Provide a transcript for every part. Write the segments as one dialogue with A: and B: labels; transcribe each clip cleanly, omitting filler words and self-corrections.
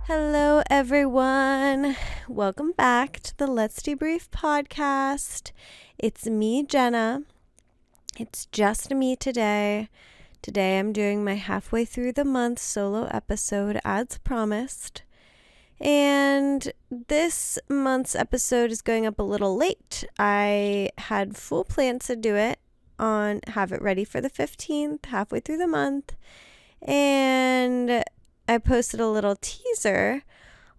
A: Hello, everyone. Welcome back to the Let's Debrief podcast. It's me, Jenna. It's just me today. Today I'm doing my halfway through the month solo episode as promised. And this month's episode is going up a little late. I had full plans to do it have it ready for the 15th, halfway through the month. And I posted a little teaser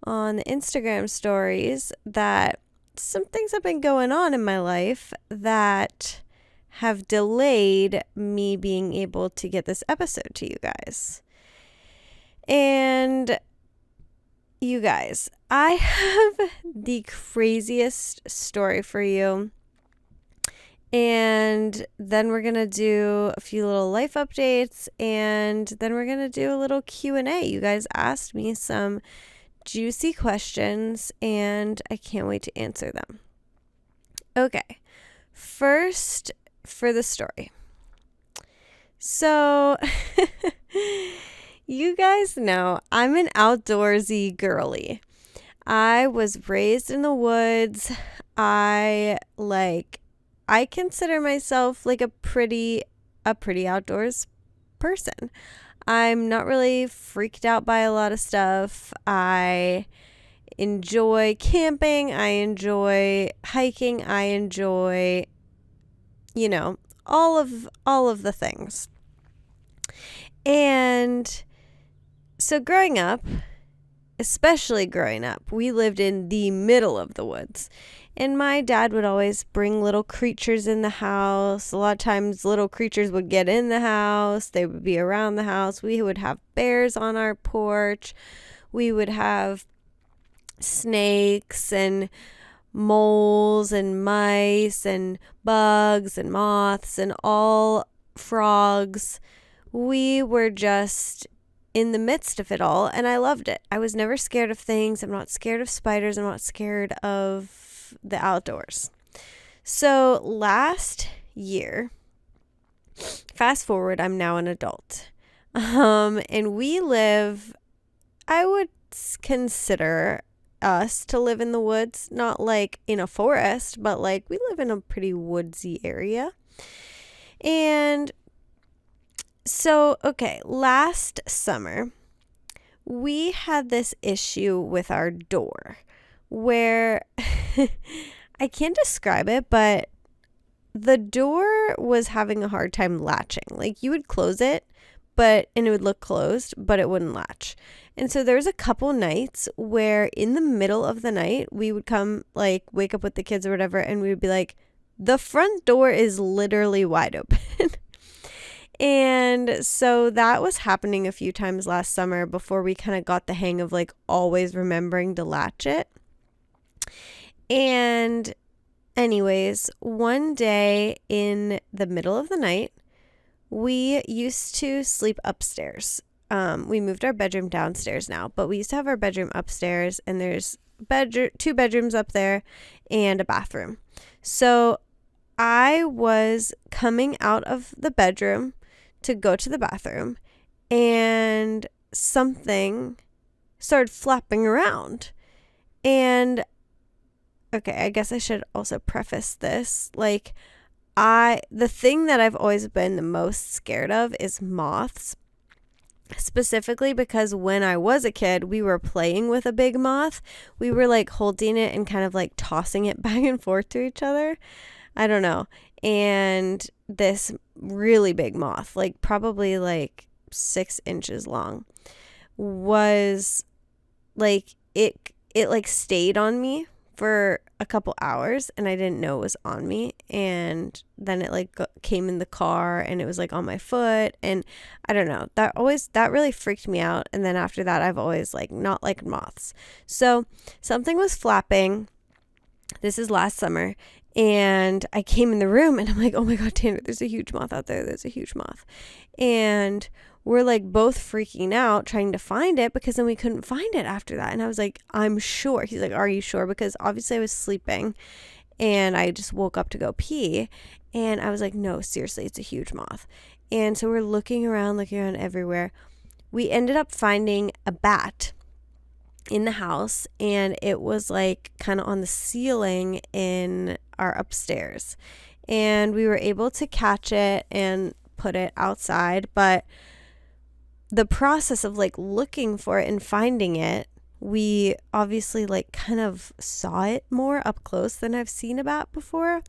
A: on the Instagram stories that some things have been going on in my life that have delayed me being able to get this episode to you guys. And you guys, I have the craziest story for you. And then we're going to do a few little life updates, and then we're going to do a little Q&A. You guys asked me some juicy questions, and I can't wait to answer them. Okay, first for the story. So, you guys know I'm an outdoorsy girly. I was raised in the woods. I consider myself like a pretty outdoors person. I'm not really freaked out by a lot of stuff. I enjoy camping. I enjoy hiking. I enjoy, all of the things. And so especially growing up, we lived in the middle of the woods. And my dad would always bring little creatures in the house. A lot of times little creatures would get in the house. They would be around the house. We would have bears on our porch. We would have snakes and moles and mice and bugs and moths and all frogs. We were just in the midst of it all, and I loved it. I was never scared of things. I'm not scared of spiders. I'm not scared of the outdoors. So last year, fast forward, I'm now an adult. And we live, I would consider us to live in the woods, not like in a forest, but like we live in a pretty woodsy area. And so, okay, last summer, we had this issue with our door where I can't describe it, but the door was having a hard time latching. Like you would close it, and it would look closed, but it wouldn't latch. And so there was a couple nights where in the middle of the night, we would come, like wake up with the kids or whatever, and we would be like, the front door is literally wide open. And so that was happening a few times last summer before we kind of got the hang of like always remembering to latch it. And anyways, one day in the middle of the night, we used to sleep upstairs. We moved our bedroom downstairs now, but we used to have our bedroom upstairs, and there's two bedrooms up there and a bathroom. So I was coming out of the bedroom to go to the bathroom, and something started flapping around. And okay, I guess I should also preface this. Like, the thing that I've always been the most scared of is moths. Specifically because when I was a kid, we were playing with a big moth. We were like holding it and kind of like tossing it back and forth to each other. I don't know. And this really big moth, like probably like 6 inches long, was like, it like stayed on me for a couple hours, and I didn't know it was on me. And then it like came in the car, and it was like on my foot, and I don't know, that really freaked me out. And then after that, I've always like not liked moths. So something was flapping. This is last summer, and I came in the room, and I'm like, oh my God, Tanner, there's a huge moth out there. There's a huge moth. And we're like both freaking out trying to find it, because then we couldn't find it after that. And I was like, I'm sure. He's like, are you sure? Because obviously I was sleeping, and I just woke up to go pee. And I was like, no, seriously, it's a huge moth. And so we're looking around everywhere. We ended up finding a bat in the house, and it was like kind of on the ceiling in our upstairs. And we were able to catch it and put it outside, but the process of like looking for it and finding it, we obviously like kind of saw it more up close than I've seen a bat before.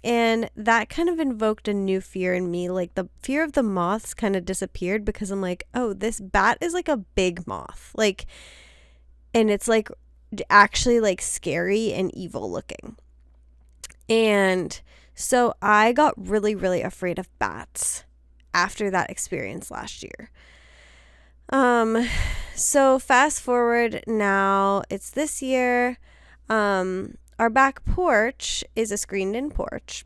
A: And that kind of invoked a new fear in me. Like the fear of the moths kind of disappeared because I'm like, oh, this bat is like a big moth. Like, and it's like actually like scary and evil looking. And so I got really, really afraid of bats after that experience last year. So fast forward now, it's this year. Our back porch is a screened-in porch.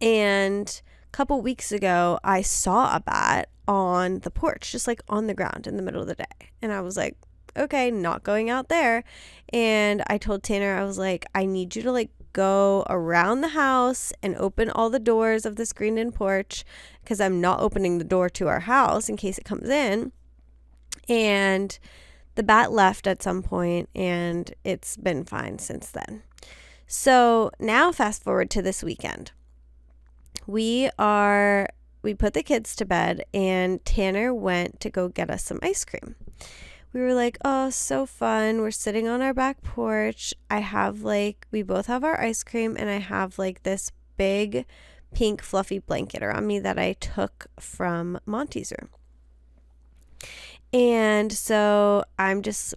A: And a couple weeks ago, I saw a bat on the porch, just like on the ground in the middle of the day. And I was like, okay, not going out there. And I told Tanner, I was like, I need you to like go around the house and open all the doors of the screened-in porch because I'm not opening the door to our house in case it comes in. And the bat left at some point, and it's been fine since then. So now fast forward to this weekend. We put the kids to bed, and Tanner went to go get us some ice cream. We were like, oh, so fun. We're sitting on our back porch. We both have our ice cream, and I have like this big pink fluffy blanket around me that I took from Monty's room. And so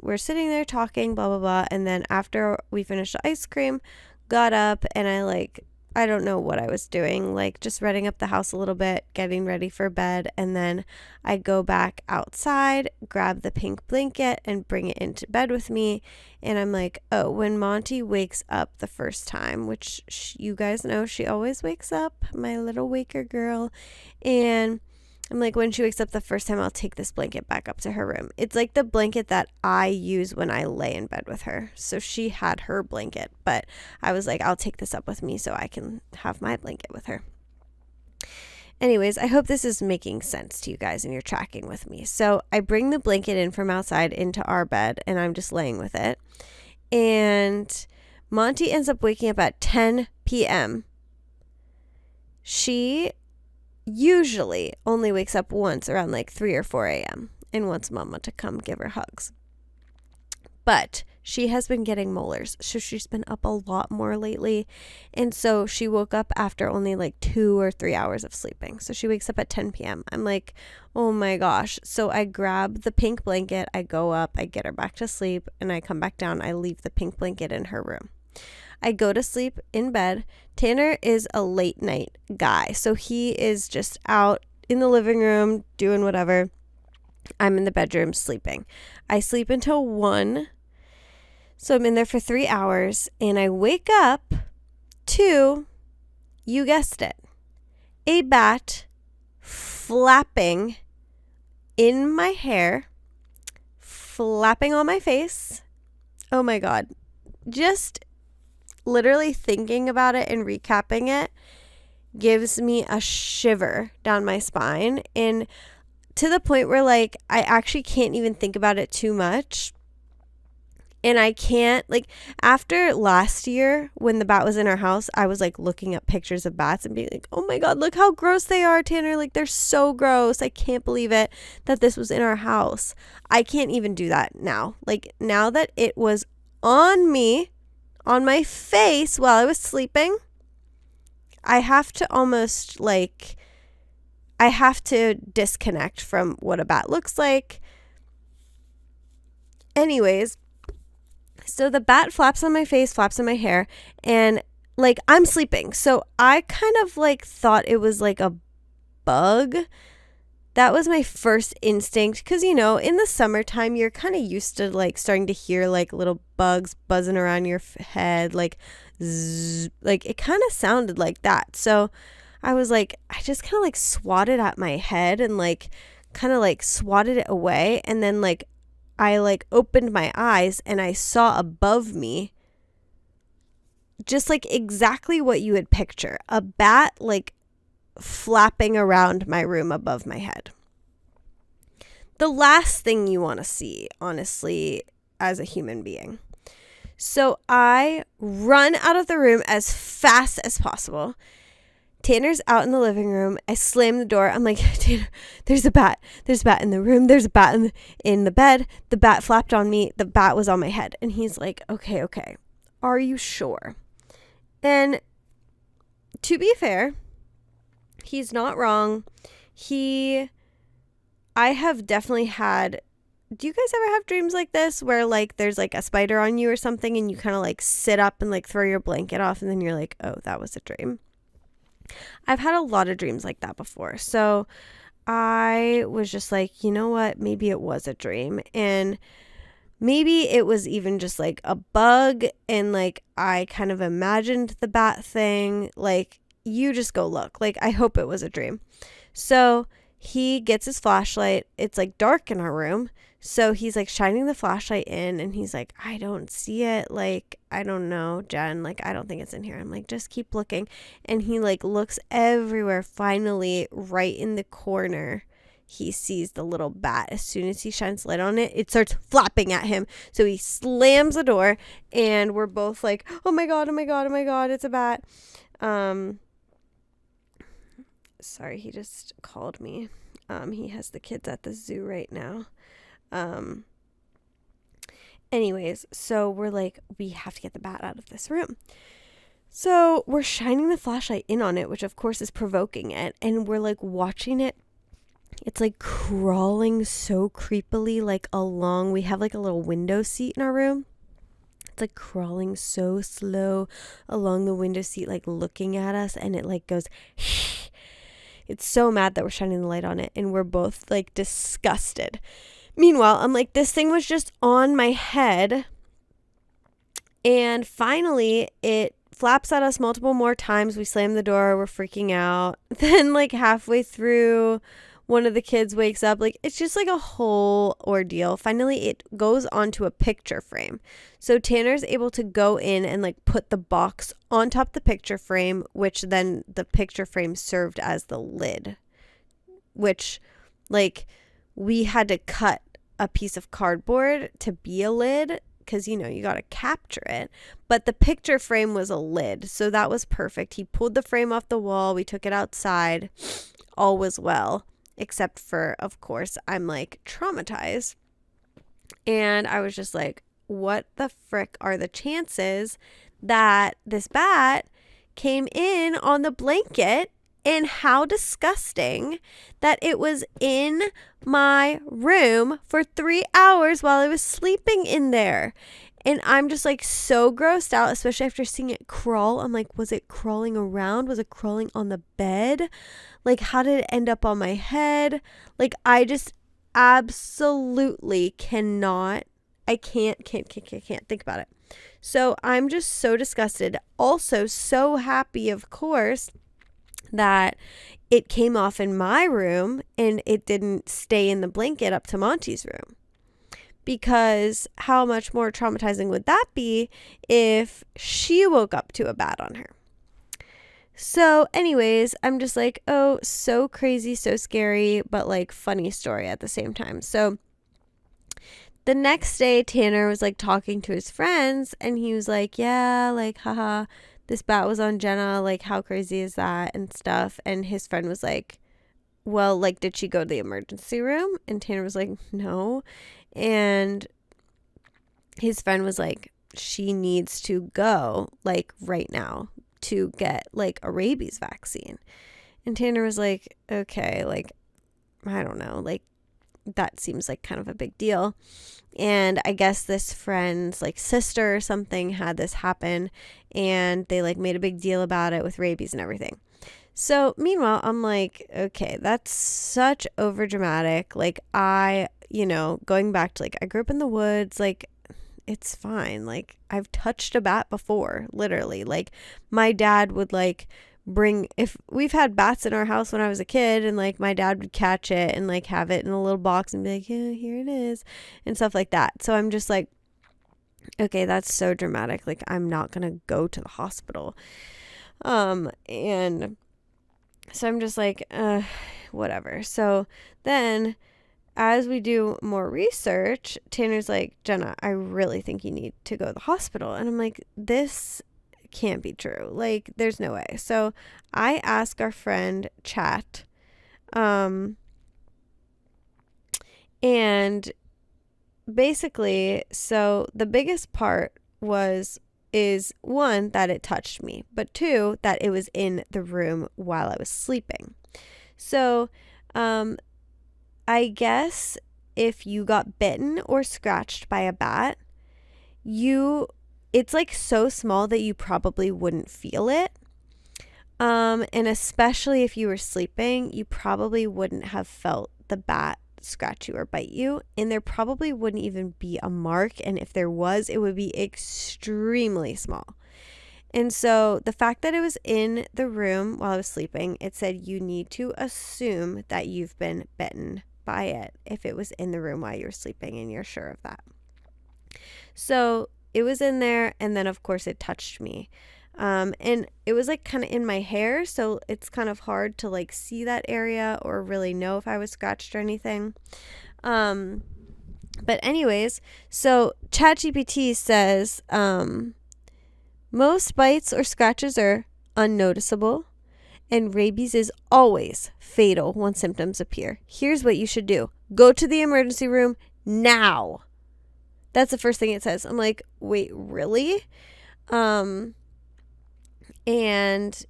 A: we're sitting there talking, blah, blah, blah. And then after we finished the ice cream, got up and I don't know what I was doing, like just readying up the house a little bit, getting ready for bed. And then I go back outside, grab the pink blanket and bring it into bed with me. And I'm like, oh, when Monty wakes up the first time, which you guys know, she always wakes up, my little waker girl. And I'm like, when she wakes up the first time, I'll take this blanket back up to her room. It's like the blanket that I use when I lay in bed with her. So she had her blanket, but I was like, I'll take this up with me so I can have my blanket with her. Anyways, I hope this is making sense to you guys and you're tracking with me. So I bring the blanket in from outside into our bed and I'm just laying with it. And Monty ends up waking up at 10 p.m. She usually only wakes up once around like 3 or 4 a.m. and wants mama to come give her hugs. But she has been getting molars, so she's been up a lot more lately. And so she woke up after only like 2 or 3 hours of sleeping. So she wakes up at 10 p.m. I'm like, oh my gosh. So I grab the pink blanket, I go up, I get her back to sleep, and I come back down. I leave the pink blanket in her room. I go to sleep in bed. Tanner is a late night guy, so he is just out in the living room doing whatever. I'm in the bedroom sleeping. I sleep until 1, so I'm in there for 3 hours, and I wake up to, you guessed it, a bat flapping in my hair, flapping on my face. Oh my God. Just literally thinking about it and recapping it gives me a shiver down my spine, and to the point where like I actually can't even think about it too much. And I can't, like, after last year when the bat was in our house, I was like looking up pictures of bats and being like, oh my God, look how gross they are, Tanner. Like, they're so gross. I can't believe it that this was in our house. I can't even do that now. Like, now that it was on me, on my face while I was sleeping, I have to almost like, I have to disconnect from what a bat looks like. Anyways, so the bat flaps on my face, flaps on my hair, and like I'm sleeping. So I kind of like thought it was like a bug. That was my first instinct because, you know, in the summertime, you're kind of used to like starting to hear like little bugs buzzing around your head, like zzz, like it kind of sounded like that. So I was like, I just kind of like swatted at my head and like kind of like swatted it away. And then like I like opened my eyes and I saw above me just like exactly what you would picture, a bat like flapping around my room above my head. The last thing you want to see, honestly, as a human being. So I run out of the room as fast as possible. Tanner's out in the living room. I slam the door. I'm like, Tanner, there's a bat. There's a bat in the room. There's a bat in the bed. The bat flapped on me. The bat was on my head. And he's like, okay. Are you sure? And to be fair, he's not wrong. I have definitely had, do you guys ever have dreams like this where like there's like a spider on you or something and you kind of like sit up and like throw your blanket off and then you're like, oh, that was a dream? I've had a lot of dreams like that before. So I was just like, you know what? Maybe it was a dream. And maybe it was even just like a bug. And like I kind of imagined the bat thing. Like, you just go look. Like, I hope it was a dream. So he gets his flashlight. It's like dark in our room. So he's like shining the flashlight in and he's like, I don't see it. Like, I don't know, Jen. Like, I don't think it's in here. I'm like, just keep looking. And he like looks everywhere. Finally, right in the corner, he sees the little bat. As soon as he shines light on it, it starts flapping at him. So he slams the door and we're both like, oh my God, it's a bat. Sorry, he just called me. He has the kids at the zoo right now. Anyways, so we're like, we have to get the bat out of this room. So we're shining the flashlight in on it, which of course is provoking it. And we're like watching it. It's like crawling so creepily, like along. We have like a little window seat in our room. It's like crawling so slow along the window seat, like looking at us. And it like goes, it's so mad that we're shining the light on it. And we're both like disgusted. Meanwhile, I'm like, this thing was just on my head. And finally, it flaps at us multiple more times. We slam the door. We're freaking out. Then like halfway through, one of the kids wakes up. Like, it's just like a whole ordeal. Finally, it goes onto a picture frame. So Tanner's able to go in and like put the box on top of the picture frame, which then the picture frame served as the lid, which like we had to cut a piece of cardboard to be a lid because, you know, you got to capture it. But the picture frame was a lid. So that was perfect. He pulled the frame off the wall. We took it outside. All was well. Except for, of course, I'm like traumatized. And I was just like, what the frick are the chances that this bat came in on the blanket? And how disgusting that it was in my room for 3 hours while I was sleeping in there. And I'm just like so grossed out, especially after seeing it crawl. I'm like, was it crawling around? Was it crawling on the bed? Like, how did it end up on my head? Like, I just absolutely cannot. I can't think about it. So I'm just so disgusted. Also so happy, of course, that it came off in my room and it didn't stay in the blanket up to Monty's room. Because how much more traumatizing would that be if she woke up to a bat on her? So anyways, I'm just like, oh, so crazy, so scary, but like funny story at the same time. So the next day, Tanner was like talking to his friends and he was like, yeah, like, haha, this bat was on Jenna. Like, how crazy is that and stuff? And his friend was like, well, like, did she go to the emergency room? And Tanner was like, no. And his friend was like, she needs to go like right now to get like a rabies vaccine. And Tanner was like, okay, like, I don't know, like that seems like kind of a big deal. And I guess this friend's like sister or something had this happen and they like made a big deal about it with rabies and everything. So meanwhile, I'm like, okay, that's such over dramatic. Like going back to like, I grew up in the woods, like it's fine. Like I've touched a bat before, literally. Like my dad would like if we've had bats in our house when I was a kid and like my dad would catch it and like have it in a little box and be like, yeah, here it is and stuff like that. So I'm just like, okay, that's so dramatic. Like I'm not going to go to the hospital. And so I'm just like, whatever. So then as we do more research, Tanner's like, Jenna, I really think you need to go to the hospital. And I'm like, this can't be true. Like, there's no way. So I ask our friend Chat, and basically, so the biggest part is one, that it touched me, but two, that it was in the room while I was sleeping. So, I guess if you got bitten or scratched by a bat, it's like so small that you probably wouldn't feel it. And especially if you were sleeping, you probably wouldn't have felt the bat scratch you or bite you, and there probably wouldn't even be a mark, and if there was, it would be extremely small. And so the fact that it was in the room while I was sleeping, it said you need to assume that you've been bitten by it if it was in the room while you were sleeping and you're sure of that. So it was in there, and then of course it touched me. And it was like kind of in my hair, so it's kind of hard to like see that area or really know if I was scratched or anything. But anyways, so ChatGPT says, most bites or scratches are unnoticeable, and rabies is always fatal when symptoms appear. Here's what you should do. Go to the emergency room now. That's the first thing it says. I'm like, wait, really? And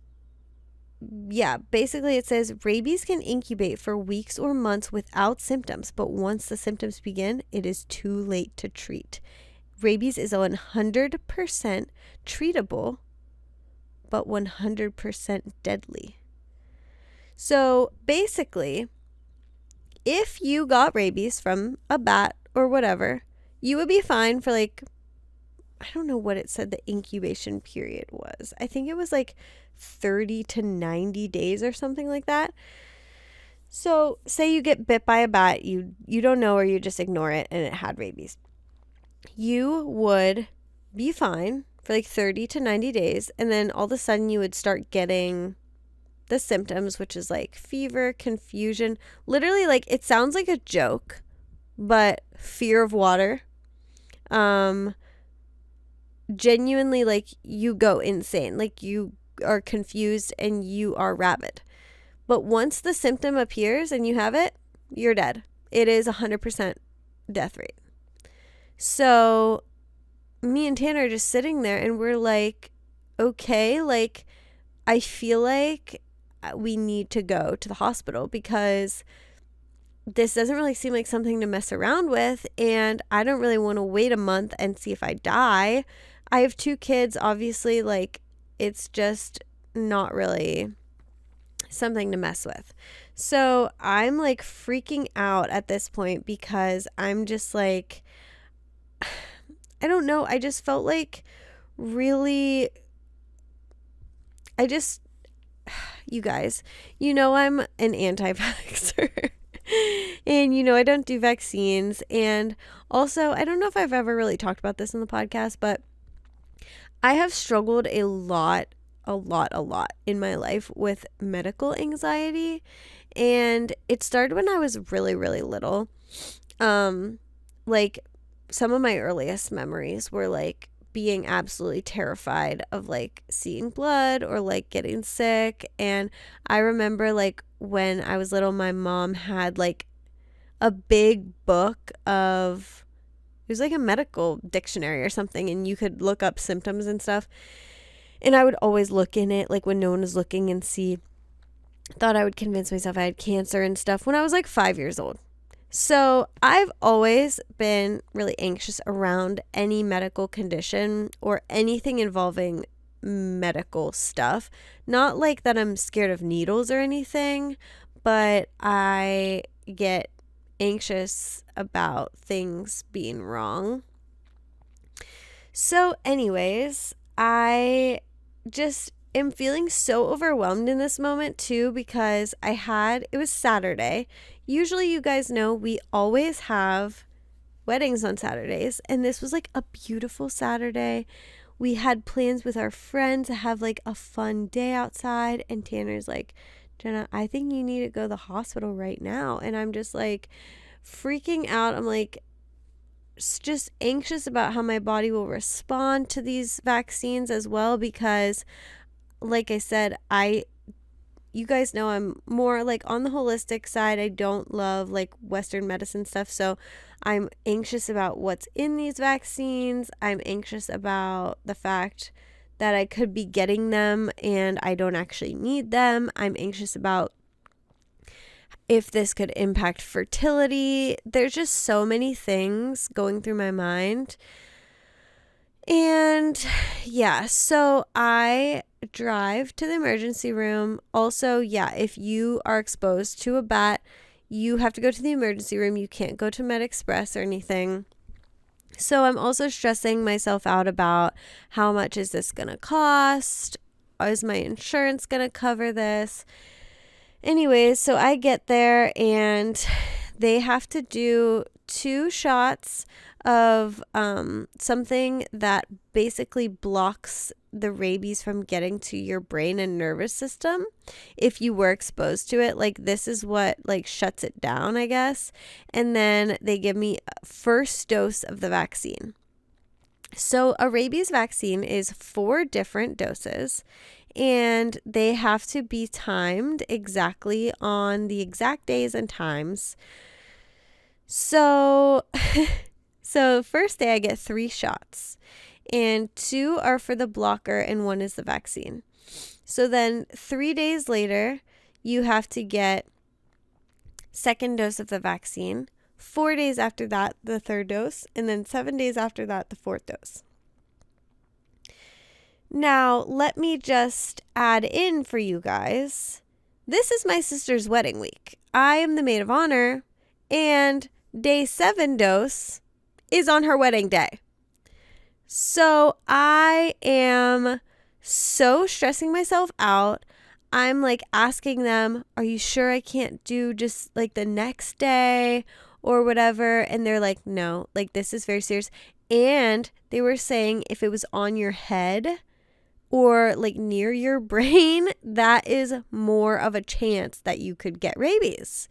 A: yeah, basically it says rabies can incubate for weeks or months without symptoms, but once the symptoms begin, it is too late to treat. Rabies is 100% treatable, but 100% deadly. So basically, if you got rabies from a bat or whatever, you would be fine for like, I don't know what it said the incubation period was. I think it was like 30 to 90 days or something like that. So say you get bit by a bat, you don't know, or you just ignore it and it had rabies. You would be fine for like 30 to 90 days. And then all of a sudden you would start getting the symptoms, which is like fever, confusion, literally like it sounds like a joke, but fear of water. Genuinely, like you go insane, like you are confused and you are rabid. But once the symptom appears and you have it, you're dead. It is 100% death rate. So me and Tanner are just sitting there and we're like, okay, like I feel like we need to go to the hospital because this doesn't really seem like something to mess around with, and I don't really want to wait a month and see if I die. I have 2 kids, obviously, like it's just not really something to mess with. So I'm like freaking out at this point because I'm just like, I don't know. I just felt like really, you guys, I'm an anti-vaxxer. And I don't do vaccines. And also, I don't know if I've ever really talked about this in the podcast, but I have struggled a lot in my life with medical anxiety. And it started when I was really, really little. Like some of my earliest memories were like being absolutely terrified of like seeing blood or like getting sick. And I remember like when I was little, my mom had like a big book of, it was like a medical dictionary or something, and you could look up symptoms and stuff. And I would always look in it like when no one was looking and see. Thought I would convince myself I had cancer and stuff when I was like 5 years old. So I've always been really anxious around any medical condition or anything involving medical stuff. Not like that I'm scared of needles or anything, but I get anxious about things being wrong. So anyways, I just am feeling so overwhelmed in this moment too, because it was Saturday. Usually, you guys know, we always have weddings on Saturdays, and this was like a beautiful Saturday. We had plans with our friends to have like a fun day outside, and Tanner's like, Jenna, I think you need to go to the hospital right now. And I'm just like, freaking out. I'm like just anxious about how my body will respond to these vaccines as well, because like I said, you guys know I'm more like on the holistic side. I don't love like Western medicine stuff. So I'm anxious about what's in these vaccines. I'm anxious about the fact that I could be getting them and I don't actually need them. I'm anxious about if this could impact fertility. There's just so many things going through my mind. And yeah, so I drive to the emergency room. Also, yeah, if you are exposed to a bat, you have to go to the emergency room. You can't go to Med Express or anything. So I'm also stressing myself out about how much is this going to cost? Is my insurance going to cover this? Anyways, so I get there and they have to do 2 shots of something that basically blocks the rabies from getting to your brain and nervous system if you were exposed to it. Like, this is what like shuts it down, I guess. And then they give me a first dose of the vaccine. So a rabies vaccine is 4 different doses, and they have to be timed exactly on the exact days and times. So first day I get 3 shots, and 2 are for the blocker and 1 is the vaccine. So then 3 days later, you have to get second dose of the vaccine. 4 days after that, the 3rd dose, and then 7 days after that, the 4th dose. Now, let me just add in for you guys. This is my sister's wedding week. I am the maid of honor, and day 7 dose is on her wedding day. So I am so stressing myself out. I'm like asking them, are you sure I can't do just like the next day or whatever? And they're like, no, like this is very serious. And they were saying if it was on your head or like near your brain, that is more of a chance that you could get rabies.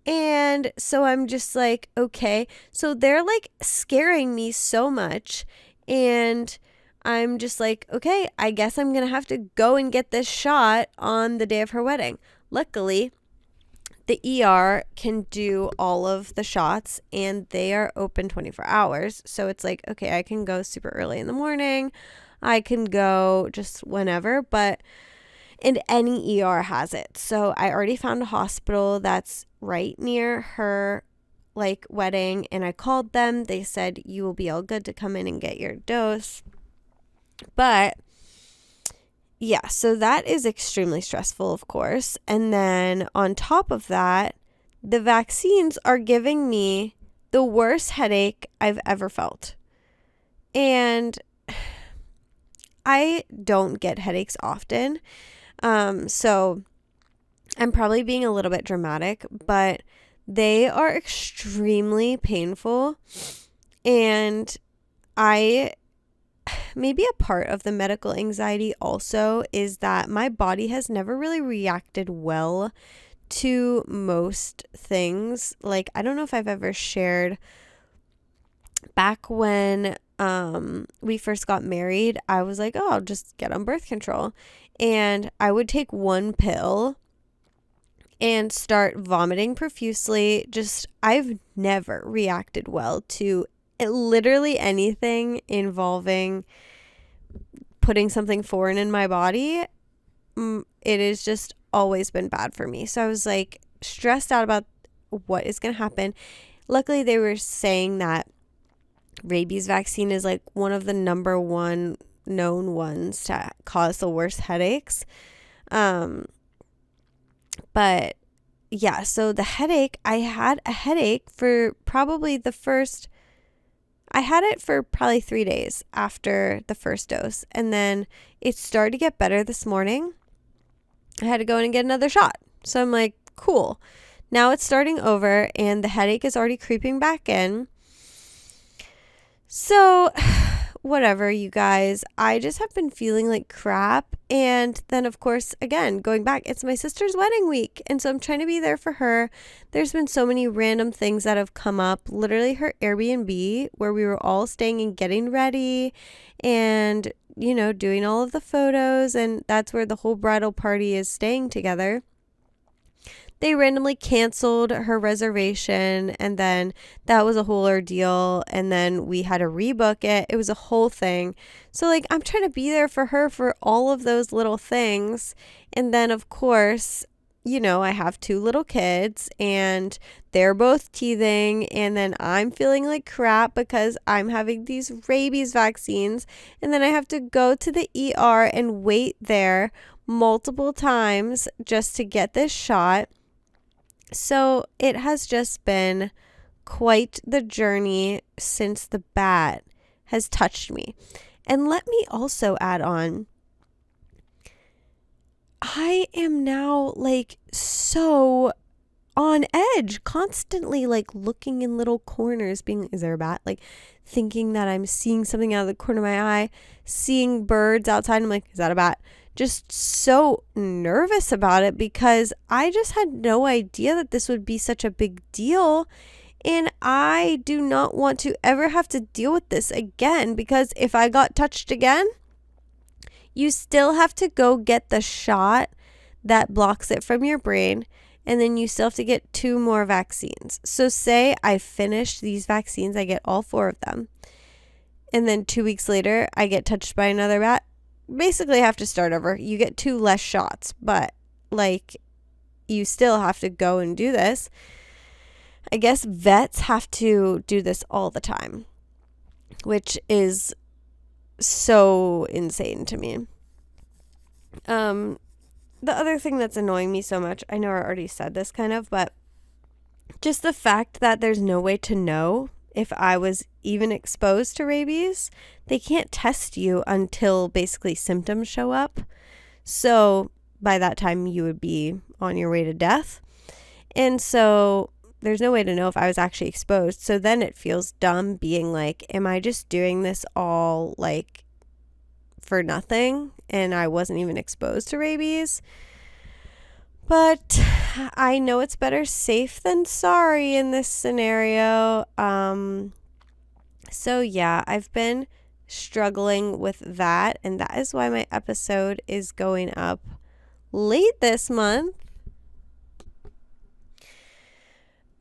A: And so I'm just like, okay. So they're like scaring me so much. And I'm just like, okay, I guess I'm going to have to go and get this shot on the day of her wedding. Luckily, the ER can do all of the shots and they are open 24 hours. So it's like, okay, I can go super early in the morning. I can go just whenever, and any ER has it. So I already found a hospital that's right near her like wedding, and I called them. They said you will be all good to come in and get your dose. But yeah, so that is extremely stressful, of course. And then on top of that, the vaccines are giving me the worst headache I've ever felt. And I don't get headaches often. So I'm probably being a little bit dramatic, but they are extremely painful. And maybe a part of the medical anxiety also is that my body has never really reacted well to most things. Like, I don't know if I've ever shared back when we first got married, I was like, oh, I'll just get on birth control. And I would take 1 pill and start vomiting profusely. I've never reacted well to literally anything involving putting something foreign in my body. It has just always been bad for me. So I was like stressed out about what is going to happen. Luckily, they were saying that rabies vaccine is like one of the number 1 known ones to cause the worst headaches. But yeah, so the headache, I had a headache for probably I had it for probably 3 days after the first dose. And then it started to get better this morning. I had to go in and get another shot. So I'm like, cool. Now it's starting over and the headache is already creeping back in. So whatever, you guys. I just have been feeling like crap. And then, of course, again, going back, it's my sister's wedding week. And so I'm trying to be there for her. There's been so many random things that have come up. Literally her Airbnb, where we were all staying and getting ready and, doing all of the photos. And that's where the whole bridal party is staying together. They randomly canceled her reservation, and then that was a whole ordeal, and then we had to rebook it. It was a whole thing. So I'm trying to be there for her for all of those little things. And then, of course, I have 2 little kids and they're both teething, and then I'm feeling like crap because I'm having these rabies vaccines, and then I have to go to the ER and wait there multiple times just to get this shot. So it has just been quite the journey since the bat has touched me. And let me also add on, I am now so on edge, constantly looking in little corners, being, is there a bat? Thinking that I'm seeing something out of the corner of my eye, seeing birds outside. I'm like, is that a bat? Just so nervous about it because I just had no idea that this would be such a big deal. And I do not want to ever have to deal with this again, because if I got touched again, you still have to go get the shot that blocks it from your brain. And then you still have to get 2 more vaccines. So say I finish these vaccines, I get all 4 of them. And then 2 weeks later, I get touched by another bat. Basically have to start over. You get 2 less shots, but you still have to go and do this. I guess vets have to do this all the time, which is so insane to me. The other thing that's annoying me so much, I know I already said this kind of, but just the fact that there's no way to know if I was even exposed to rabies. They can't test you until basically symptoms show up. So by that time you would be on your way to death. And so there's no way to know if I was actually exposed. So then it feels dumb being like, am I just doing this all for nothing? And I wasn't even exposed to rabies. But I know it's better safe than sorry in this scenario. So yeah, I've been struggling with that, and that is why my episode is going up late this month.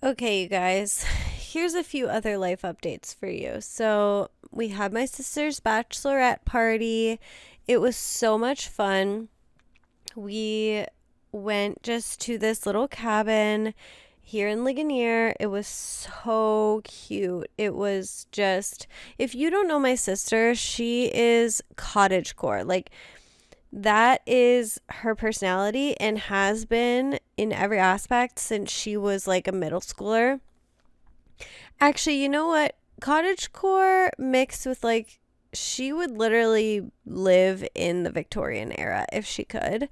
A: Okay, you guys, here's a few other life updates for you. So we had my sister's bachelorette party. It was so much fun. We went just to this little cabin here in Ligonier. It was so cute. It was just, if you don't know my sister, she is cottagecore. That is her personality and has been in every aspect since she was a middle schooler. Actually, you know what? Cottagecore mixed with she would literally live in the Victorian era if she could,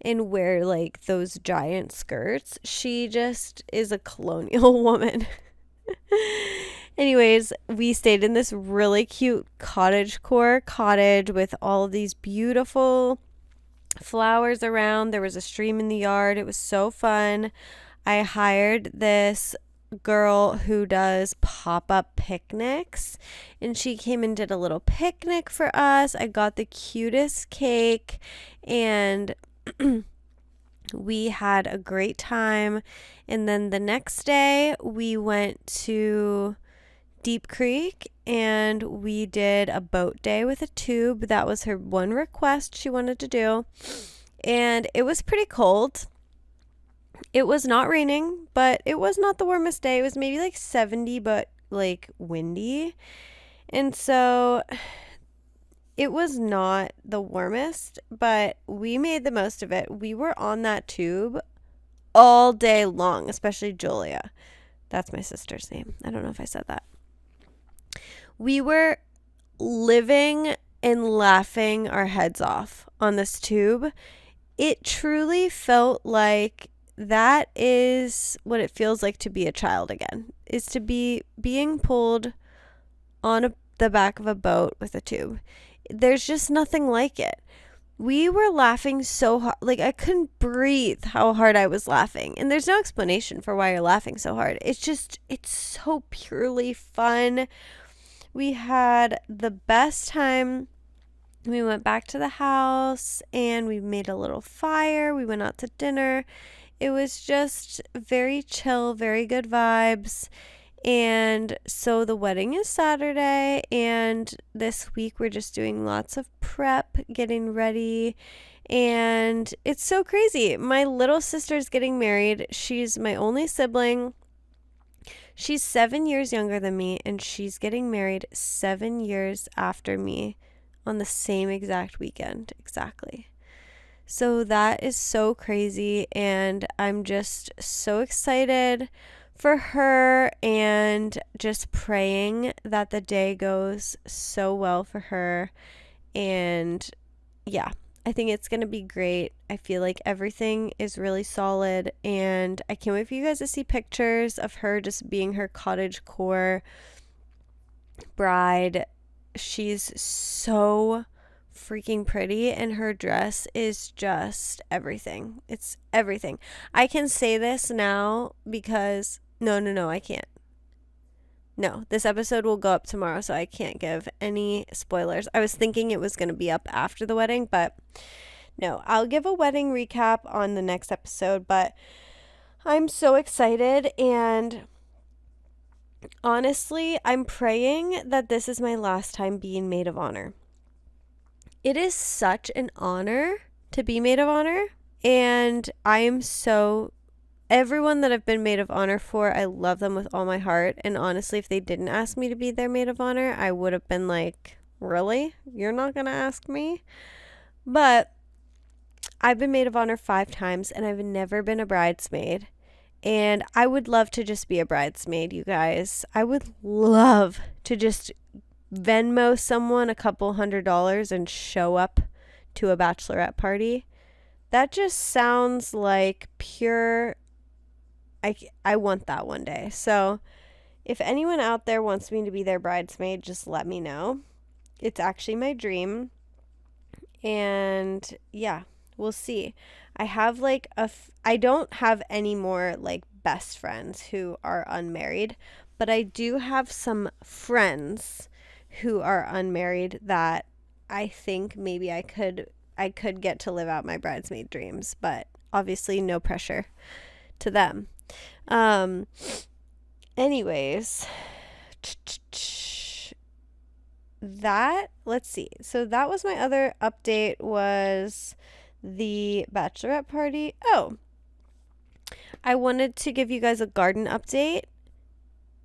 A: and wear those giant skirts. She just is a colonial woman. Anyways, we stayed in this really cute cottagecore cottage with all of these beautiful flowers around. There was a stream in the yard. It was so fun. I hired this girl who does pop-up picnics, and she came and did a little picnic for us. I got the cutest cake, and we had a great time. And then the next day we went to Deep Creek and we did a boat day with a tube. That was her one request she wanted to do, and it was pretty cold. It was not raining, but it was not the warmest day. It was maybe 70, but windy. And so it was not the warmest, but we made the most of it. We were on that tube all day long, especially Julia. That's my sister's name. I don't know if I said that. We were living and laughing our heads off on this tube. It truly felt like that is what it feels like to be a child again, is to be being pulled on a the back of a boat with a tube. There's just nothing like it. We were laughing so hard. Like, I couldn't breathe how hard I was laughing. And there's no explanation for why you're laughing so hard. It's so purely fun. We had the best time. We went back to the house and we made a little fire. We went out to dinner. It was just very chill, very good vibes. And so the wedding is Saturday, and this week we're just doing lots of prep, getting ready, and it's so crazy. My little sister's getting married. She's my only sibling. She's 7 years younger than me, and she's getting married 7 years after me on the same exact weekend. Exactly. So that is so crazy, and I'm just so excited for her and just praying that the day goes so well for her. And yeah, I think it's going to be great. I feel like everything is really solid, and I can't wait for you guys to see pictures of her just being her cottagecore bride. She's so freaking pretty, and her dress is just everything. It's everything. I can say this now because no, I can't. No, this episode will go up tomorrow, so I can't give any spoilers. I was thinking it was going to be up after the wedding, but no, I'll give a wedding recap on the next episode. But I'm so excited, and honestly, I'm praying that this is my last time being maid of honor. It is such an honor to be maid of honor, and I am so... Everyone that I've been maid of honor for, I love them with all my heart. And honestly, if they didn't ask me to be their maid of honor, I would have been like, really? You're not going to ask me? But I've been maid of honor 5 times, and I've never been a bridesmaid. And I would love to just be a bridesmaid, you guys. I would love to just Venmo someone a couple $100 and show up to a bachelorette party. That just sounds like pure... I want that one day. So if anyone out there wants me to be their bridesmaid, just let me know. It's actually my dream. And yeah, we'll see. I have like I don't have any more like best friends who are unmarried, but I do have some friends who are unmarried that I think maybe I could get to live out my bridesmaid dreams, but obviously no pressure to them. Anyways, let's see. So that was my other update, was the bachelorette party. Oh, I wanted to give you guys a garden update.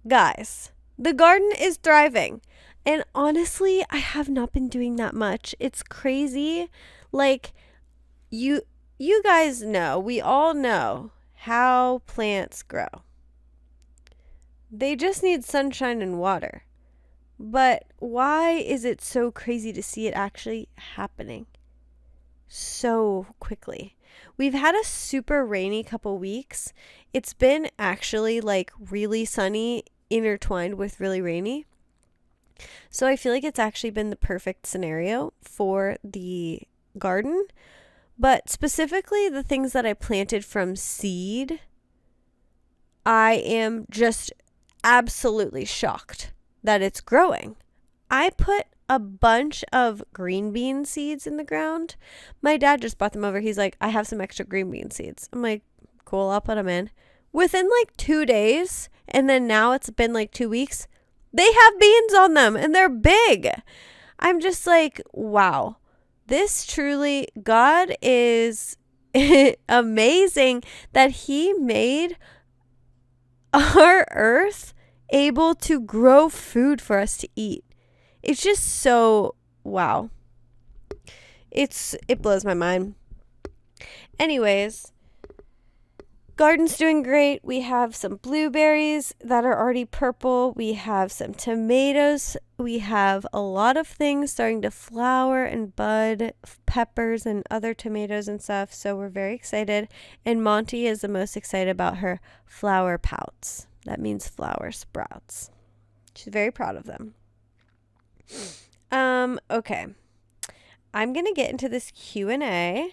A: Guys, the garden is thriving. And honestly, I have not been doing that much. It's crazy. Like, you guys know, we all know how plants grow. They just need sunshine and water. But why is it so crazy to see it actually happening so quickly? We've had a super rainy couple weeks. It's been actually like really sunny intertwined with really rainy. So I feel like it's actually been the perfect scenario for the garden. But specifically the things that I planted from seed, I am just absolutely shocked that it's growing. I put a bunch of green bean seeds in the ground. My dad just brought them over. He's like, I have some extra green bean seeds. I'm like, cool, I'll put them in. Within like 2 days, and then now it's been like 2 weeks, they have beans on them and they're big. I'm just like, wow. This truly, God is amazing that He made our earth able to grow food for us to eat. It's just so, wow. It blows my mind. Anyways, garden's doing great. We have some blueberries that are already purple. We have some tomatoes. We have a lot of things starting to flower and bud, peppers and other tomatoes and stuff. So we're very excited. And Monty is the most excited about her flower pouts. That means flower sprouts. She's very proud of them. Okay. I'm going to get into this Q&A.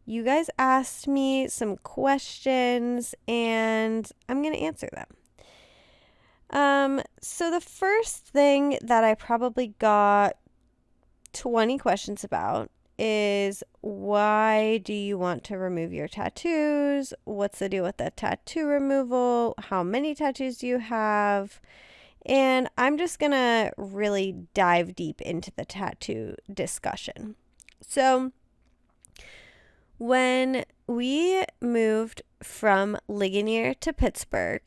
A: You guys asked me some questions and I'm going to answer them. So the first thing that I probably got 20 questions about is, why do you want to remove your tattoos? What's the deal with the tattoo removal? How many tattoos do you have? And I'm just gonna really dive deep into the tattoo discussion. So when we moved from Ligonier to Pittsburgh,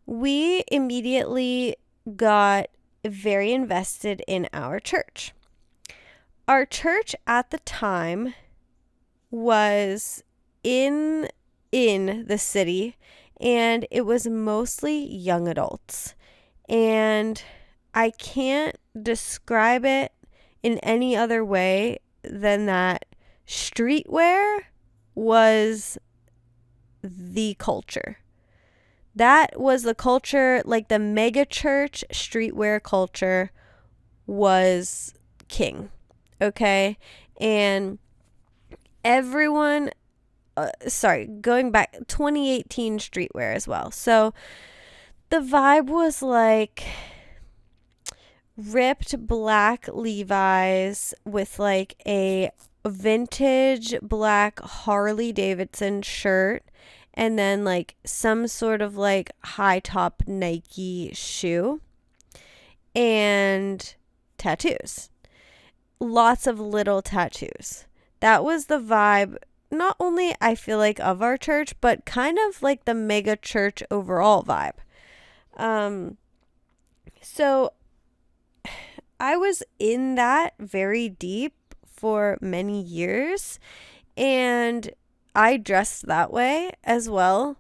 A: we immediately got very invested in our church. Our church at the time was in the city, and it was mostly young adults. And I can't describe it in any other way than that streetwear was the culture. That was the culture, like the mega church streetwear culture was king. Okay? And everyone, going back, 2018 streetwear as well. So the vibe was like ripped black Levi's with like a vintage black Harley Davidson shirt, and then like some sort of like high top Nike shoe, and tattoos. Lots of little tattoos. That was the vibe, not only I feel like of our church, but kind of like the mega church overall vibe. So I was in that very deep for many years, and I dressed that way as well,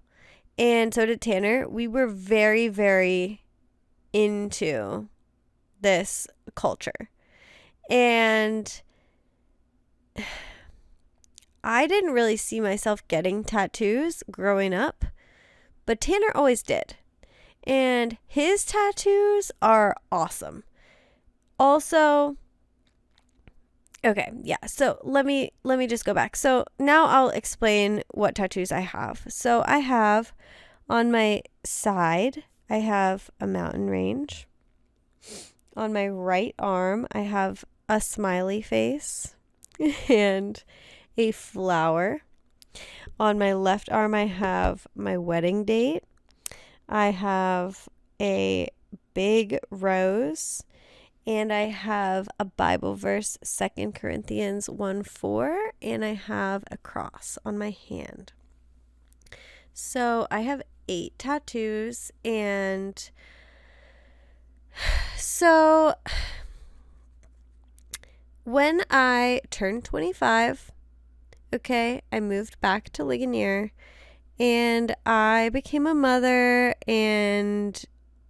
A: and so did Tanner. We were very, very into this culture, and I didn't really see myself getting tattoos growing up, but Tanner always did, and his tattoos are awesome. Also, okay, yeah. So let me just go back. So now I'll explain what tattoos I have. So I have on my side, I have a mountain range. On my right arm, I have a smiley face and a flower. On my left arm, I have my wedding date. I have a big rose. And I have a Bible verse, 2 Corinthians 1:4, and I have a cross on my hand. So I have 8 tattoos, and so when I turned 25, okay, I moved back to Ligonier, and I became a mother, and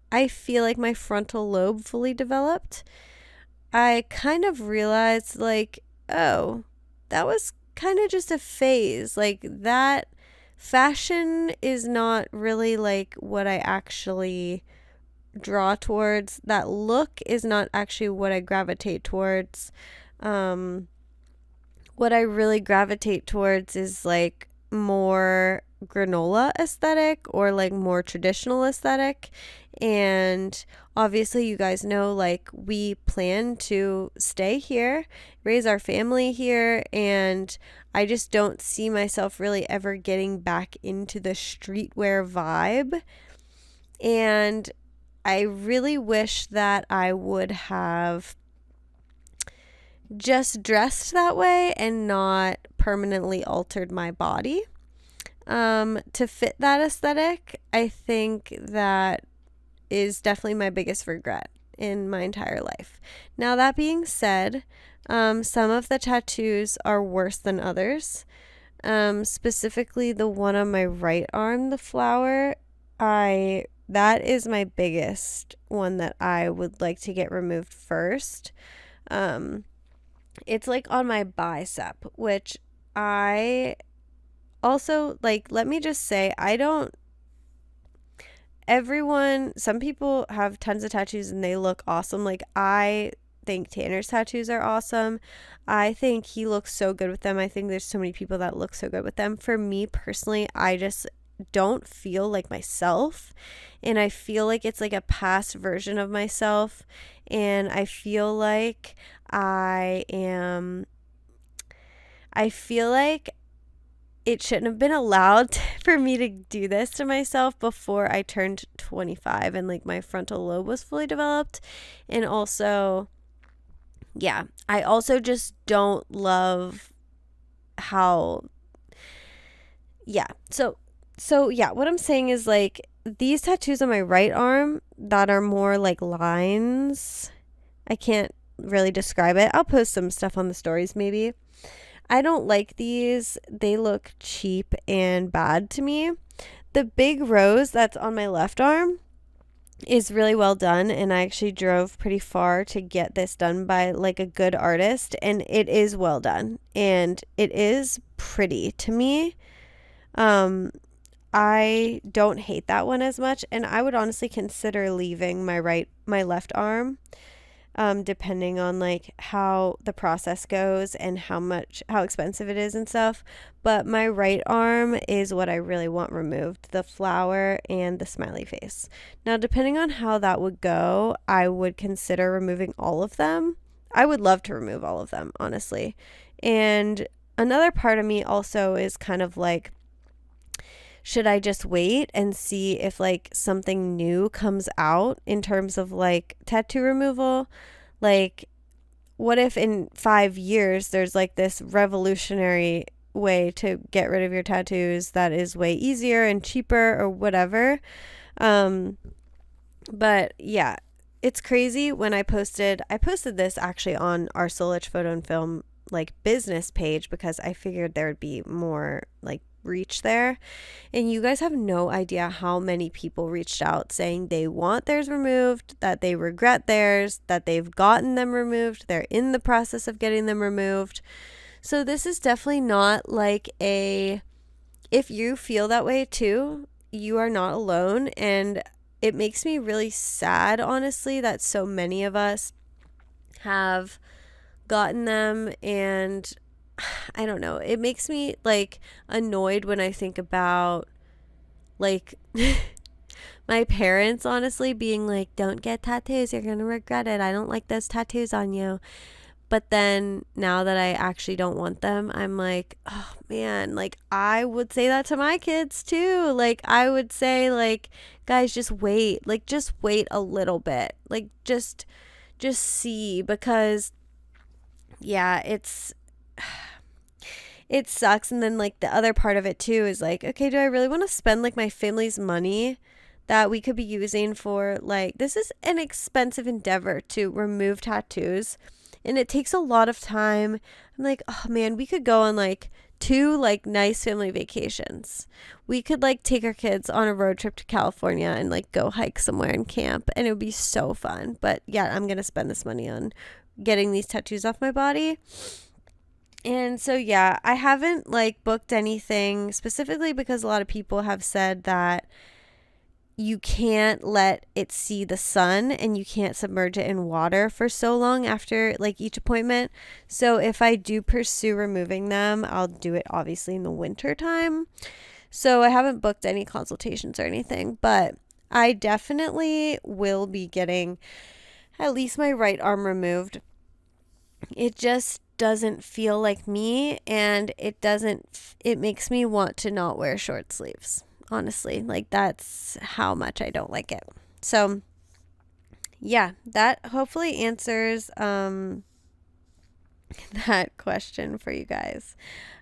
A: I feel like my frontal lobe fully developed. I kind of realized, like, oh, that was kind of just a phase. Like, that fashion is not really like what I actually draw towards. That look is not actually what I gravitate towards. What I really gravitate towards is like more granola aesthetic, or like more traditional aesthetic. And obviously you guys know, like, we plan to stay here, raise our family here, and I just don't see myself really ever getting back into the streetwear vibe. And I really wish that I would have just dressed that way and not permanently altered my body to fit that aesthetic. I think that is definitely my biggest regret in my entire life. Now, that being said, some of the tattoos are worse than others. Specifically the one on my right arm, the flower, that is my biggest one that I would like to get removed first. It's like on my bicep, which I also, like, let me just say, some people have tons of tattoos and they look awesome. Like, I think Tanner's tattoos are awesome. I think he looks so good with them. I think there's so many people that look so good with them. For me personally, I just don't feel like myself, and I feel like it's like a past version of myself, and I feel like I feel like it shouldn't have been allowed for me to do this to myself before I turned 25 and like my frontal lobe was fully developed. And also, yeah, I also just don't love how, yeah. So yeah, what I'm saying is like these tattoos on my right arm that are more like lines, I can't really describe it. I'll post some stuff on the stories maybe. I don't like these. They look cheap and bad to me. The big rose that's on my left arm is really well done, and I actually drove pretty far to get this done by like a good artist, and it is well done and it is pretty to me. I don't hate that one as much, and I would honestly consider leaving my left arm, depending on like how the process goes and how expensive it is and stuff. But my right arm is what I really want removed, the flower and the smiley face. Now, depending on how that would go, I would consider removing all of them. I would love to remove all of them, honestly. And another part of me also is kind of like, should I just wait and see if like something new comes out in terms of like tattoo removal? Like, what if in 5 years there's like this revolutionary way to get rid of your tattoos that is way easier and cheaper or whatever? But yeah, it's crazy. When I posted this actually on our Solich Photo and Film like business page because I figured there would be more like reach there, and you guys have no idea how many people reached out saying they want theirs removed, that they regret theirs, that they've gotten them removed, they're in the process of getting them removed. So this is definitely not like if you feel that way too, you are not alone, and it makes me really sad, honestly, that so many of us have gotten them. And I don't know, it makes me like annoyed when I think about like my parents honestly being like, don't get tattoos, you're gonna regret it, I don't like those tattoos on you. But then now that I actually don't want them, I'm like, oh man, like I would say that to my kids too. Like I would say like, guys, just wait a little bit, like just see, because yeah, it sucks. And then like the other part of it too is like, okay, do I really want to spend like my family's money that we could be using for like, this is an expensive endeavor to remove tattoos, and it takes a lot of time. I'm like, oh man, we could go on like 2 like nice family vacations. We could like take our kids on a road trip to California and like go hike somewhere and camp, and it would be so fun. But yeah, I'm gonna spend this money on getting these tattoos off my body. And so yeah, I haven't like booked anything specifically because a lot of people have said that you can't let it see the sun and you can't submerge it in water for so long after like each appointment. So if I do pursue removing them, I'll do it obviously in the winter time. So I haven't booked any consultations or anything, but I definitely will be getting at least my right arm removed. It just doesn't feel like me, and it makes me want to not wear short sleeves. Honestly, like that's how much I don't like it. So yeah, that hopefully answers that question for you guys.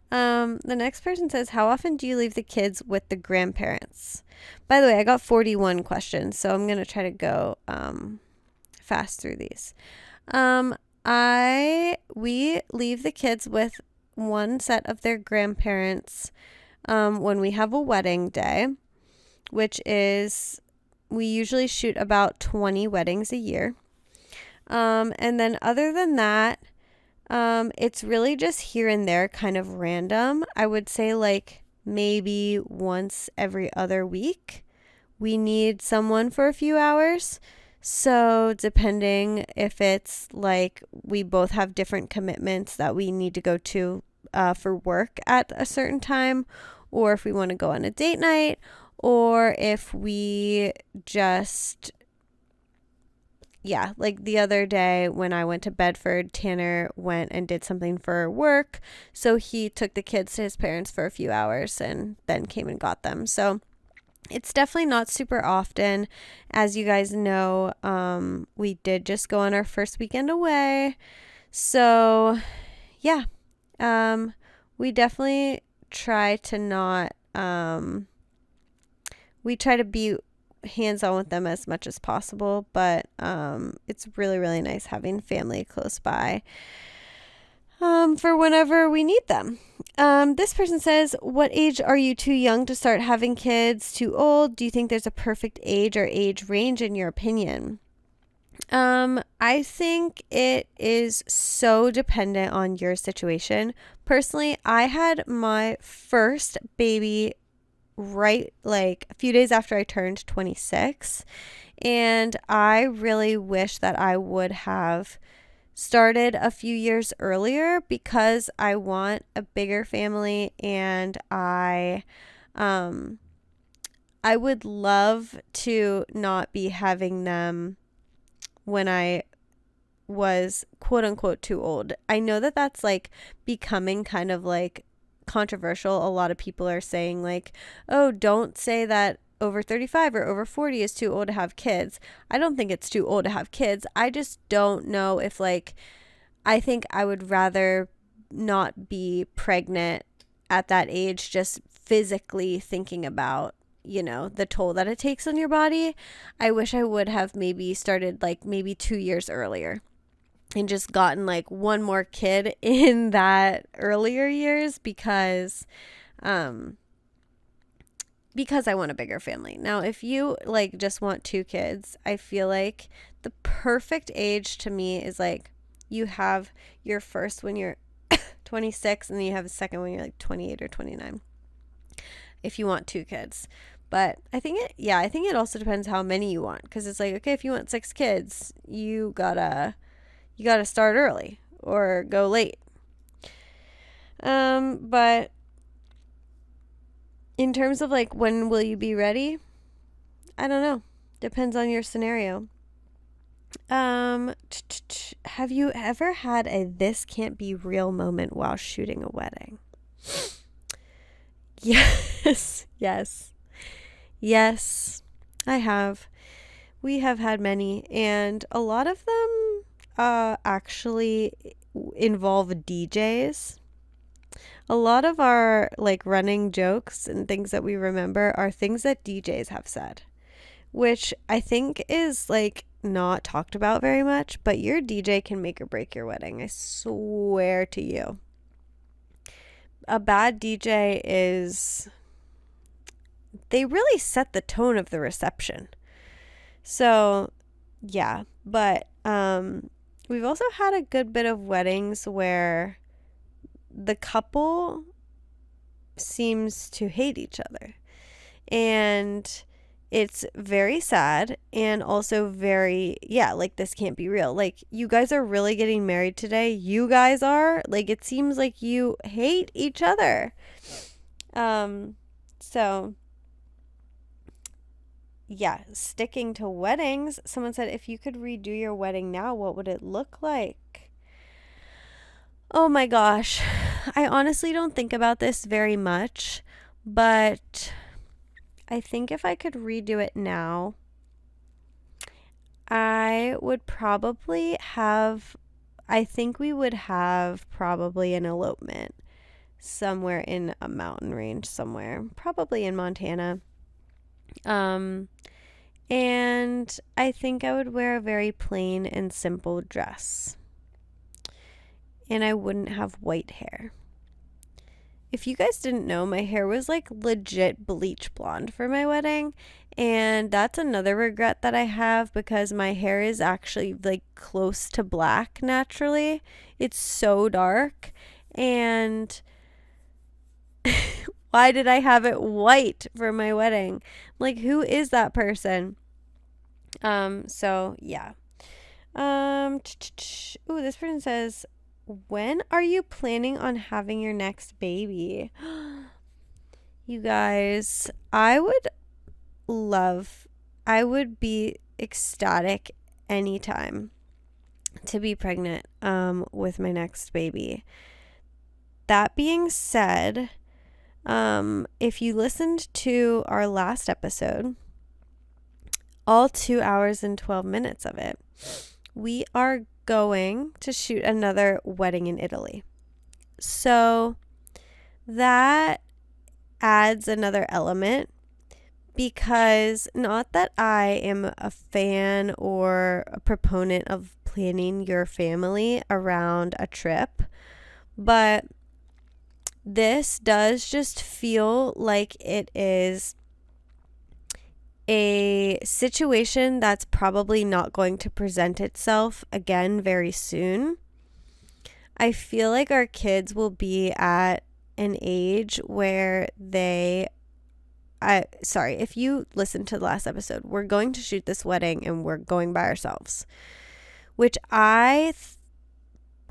A: The next person says, how often do you leave the kids with the grandparents? By the way, I got 41 questions, so I'm going to try to go fast through these. We leave the kids with one set of their grandparents when we have a wedding day, which is, we usually shoot about 20 weddings a year. And then other than that, it's really just here and there, kind of random. I would say like maybe once every other week we need someone for a few hours. So depending if it's like we both have different commitments that we need to go to for work at a certain time, or if we want to go on a date night, or if we just, yeah, like the other day when I went to Bedford, Tanner went and did something for work. So he took the kids to his parents for a few hours and then came and got them. So it's definitely not super often. As you guys know, we did just go on our first weekend away. So yeah, we definitely try to not, we try to be hands-on with them as much as possible, but it's really, really nice having family close by for whenever we need them. This person says, what age are you too young to start having kids? Too old? Do you think there's a perfect age or age range in your opinion? I think it is so dependent on your situation. Personally, I had my first baby right like a few days after I turned 26, and I really wish that I would have started a few years earlier because I want a bigger family, and I would love to not be having them when I was quote unquote too old. I know that that's like becoming kind of like controversial. A lot of people are saying like, oh, don't say that over 35 or over 40 is too old to have kids. I don't think it's too old to have kids. I just don't know if like, I think I would rather not be pregnant at that age, just physically thinking about, you know, the toll that it takes on your body. I wish I would have maybe started like maybe 2 years earlier and just gotten like one more kid in that earlier years because I want a bigger family. Now, if you like just want 2 kids, I feel like the perfect age to me is like you have your first when you're 26 and then you have a second when you're like 28 or 29 if you want 2 kids. But I think it also depends how many you want, because it's like, okay, if you want 6 kids, you gotta start early or go late. But in terms of like when will you be ready, I don't know. Depends on your scenario. Have you ever had a this can't be real moment while shooting a wedding? Yes. Yes, I have. We have had many, and a lot of them actually involve DJs. A lot of our like running jokes and things that we remember are things that DJs have said, which I think is like not talked about very much, but your DJ can make or break your wedding. I swear to you. A bad DJ they really set the tone of the reception. So, yeah, but we've also had a good bit of weddings where the couple seems to hate each other. And it's very sad and also very, yeah, like this can't be real. Like, you guys are really getting married today. You guys are. Like, it seems like you hate each other. So yeah, sticking to weddings, someone said, if you could redo your wedding now, what would it look like? Oh my gosh. I honestly don't think about this very much, but I think if I could redo it now, I think we would have probably an elopement somewhere in a mountain range somewhere, probably in Montana. And I think I would wear a very plain and simple dress. And I wouldn't have white hair. If you guys didn't know, my hair was like legit bleach blonde for my wedding. And that's another regret that I have, because my hair is actually like close to black naturally. It's so dark. And Why did I have it white for my wedding? Like, who is that person? So yeah. Ooh, this person says, when are you planning on having your next baby? You guys, I would be ecstatic anytime to be pregnant with my next baby. That being said, if you listened to our last episode, all 2 hours and 12 minutes of it, we are going to shoot another wedding in Italy. So that adds another element, because not that I am a fan or a proponent of planning your family around a trip, but this does just feel like it is a situation that's probably not going to present itself again very soon. I feel like our kids will be at an age where if you listen to the last episode, we're going to shoot this wedding and we're going by ourselves, which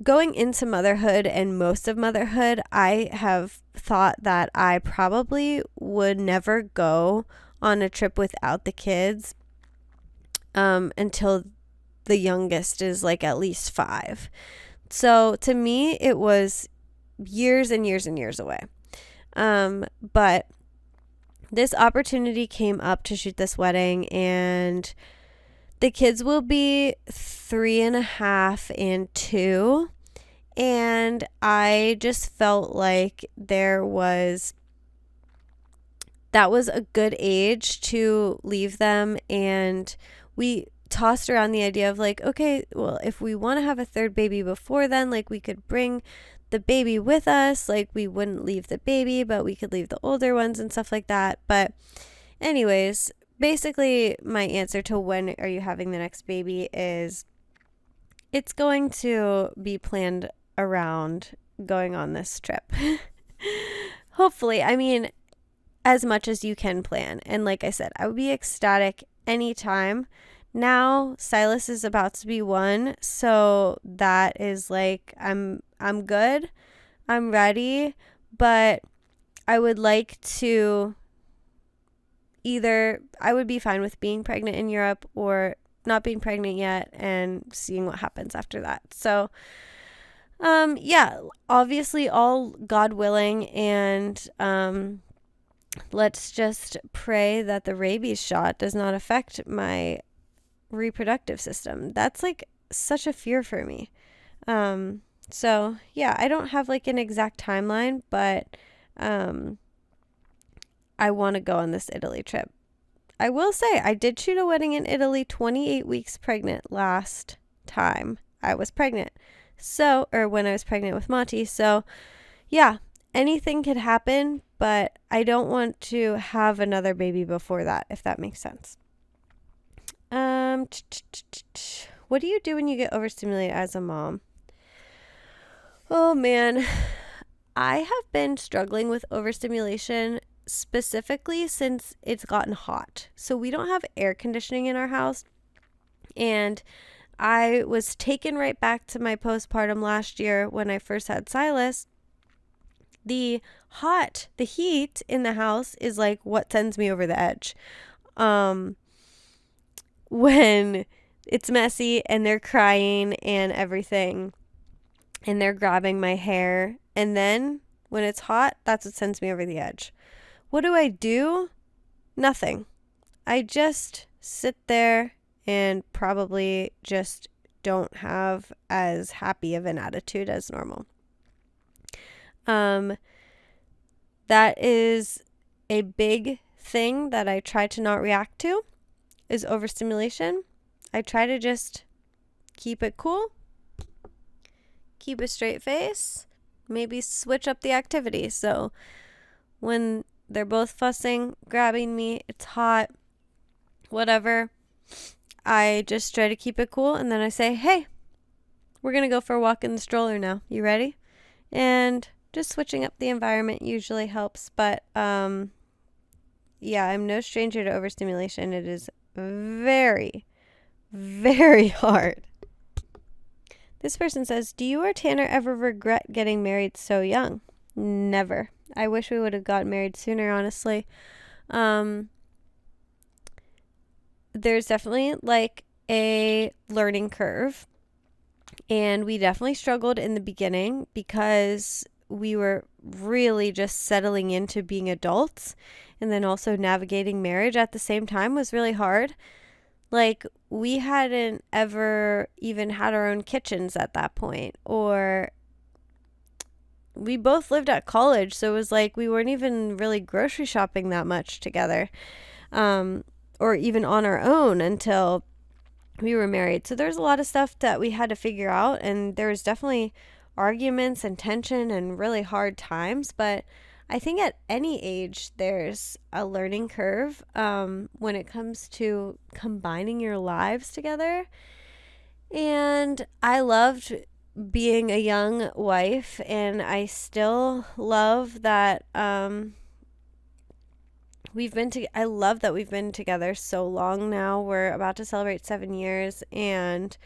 A: going into motherhood and most of motherhood, I have thought that I probably would never go on a trip without the kids until the youngest is like at least 5. So to me, it was years and years and years away. But this opportunity came up to shoot this wedding, and the kids will be 3.5 and 2. And I just felt like that was a good age to leave them. And we tossed around the idea of like, okay, well, if we want to have a third baby before then, like we could bring the baby with us. Like we wouldn't leave the baby, but we could leave the older ones and stuff like that. But anyways, basically my answer to when are you having the next baby is it's going to be planned around going on this trip. Hopefully, I mean, as much as you can plan. And like I said, I would be ecstatic anytime. Now Silas is about to be 1, so that is like I'm good. I'm ready, but I would like to I would be fine with being pregnant in Europe or not being pregnant yet and seeing what happens after that. So yeah, obviously all God willing, and let's just pray that the rabies shot does not affect my reproductive system. That's like such a fear for me. So yeah, I don't have like an exact timeline, but I want to go on this Italy trip. I will say I did shoot a wedding in Italy 28 weeks pregnant last time I was pregnant. So, or when I was pregnant with Monty. So yeah, anything could happen, but I don't want to have another baby before that, if that makes sense. What do you do when you get overstimulated as a mom? Oh man, I have been struggling with overstimulation specifically since it's gotten hot. So we don't have air conditioning in our house, and I was taken right back to my postpartum last year when I first had Silas. The heat in the house is like what sends me over the edge. When it's messy and they're crying and everything and they're grabbing my hair, and then when it's hot, that's what sends me over the edge. What do? Nothing. I just sit there and probably just don't have as happy of an attitude as normal. That is a big thing that I try to not react to, is overstimulation. I try to just keep it cool, keep a straight face, maybe switch up the activity. So when they're both fussing, grabbing me, it's hot, whatever, I just try to keep it cool, and then I say, hey, we're going to go for a walk in the stroller now. You ready? And just switching up the environment usually helps. But yeah, I'm no stranger to overstimulation. It is very, very hard. This person says, do you or Tanner ever regret getting married so young? Never. I wish we would have gotten married sooner, honestly. There's definitely like a learning curve. And we definitely struggled in the beginning because we were really just settling into being adults. And then also navigating marriage at the same time was really hard. Like, we hadn't ever even had our own kitchens at that point. Or we both lived at college. So it was like we weren't even really grocery shopping that much together. Or even on our own until we were married. So there's a lot of stuff that we had to figure out, and there was definitely arguments and tension and really hard times. But I think at any age there's a learning curve when it comes to combining your lives together. And I loved being a young wife, and I still love that I love that we've been together so long now. We're about to celebrate 7 years, and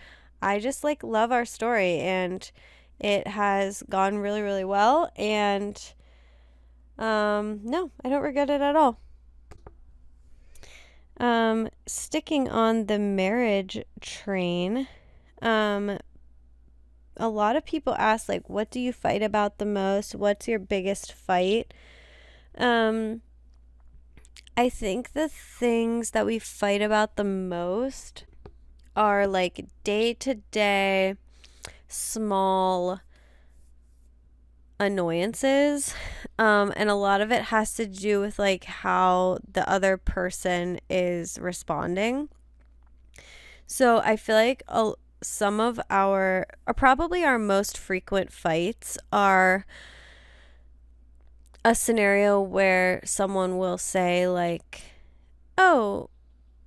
A: I just like love our story, and it has gone really, really well. And no, I don't regret it at all. Sticking on the marriage train, a lot of people ask, like, what do you fight about the most? What's your biggest fight? I think the things that we fight about the most are like day-to-day small annoyances. And a lot of it has to do with like how the other person is responding. So I feel like some of probably our most frequent fights are a scenario where someone will say like, oh,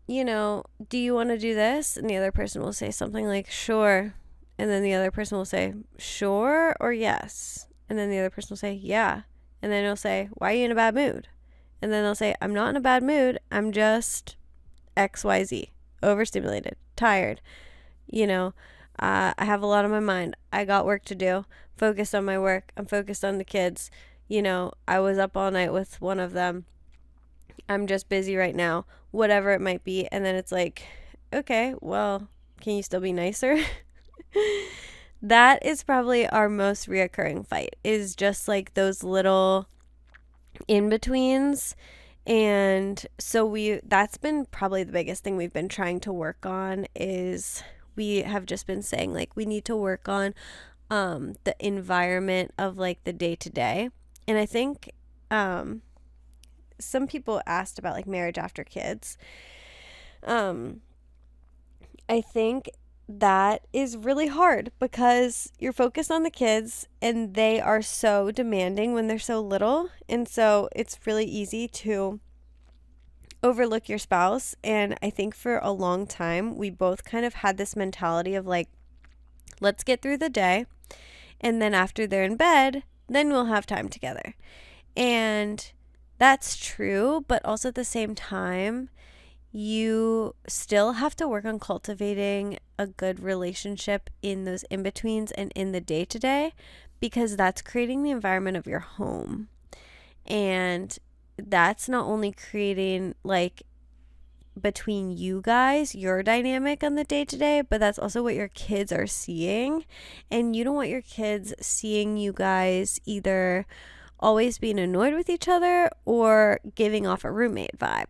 A: do you want to do this? And the other person will say something like, sure. And then the other person will say, sure or yes. And then the other person will say, yeah. And then he'll say, why are you in a bad mood? And then they'll say, I'm not in a bad mood. I'm just XYZ, overstimulated, tired. I have a lot on my mind. I got work to do. Focused on my work. I'm focused on the kids. I was up all night with one of them. I'm just busy right now, whatever it might be. And then it's like, okay, well, can you still be nicer? That is probably our most reoccurring fight, is just like those little in-betweens. And so that's been probably the biggest thing we've been trying to work on, is we have just been saying like we need to work on the environment of like the day-to-day. And I think some people asked about like marriage after kids. I think that is really hard because you're focused on the kids and they are so demanding when they're so little. And so it's really easy to overlook your spouse. And I think for a long time, we both kind of had this mentality of like, let's get through the day. And then after they're in bed, then we'll have time together. And that's true, but also at the same time, you still have to work on cultivating a good relationship in those in-betweens and in the day-to-day, because that's creating the environment of your home. And that's not only creating like between you guys, your dynamic on the day-to-day, but that's also what your kids are seeing. And you don't want your kids seeing you guys either always being annoyed with each other or giving off a roommate vibe.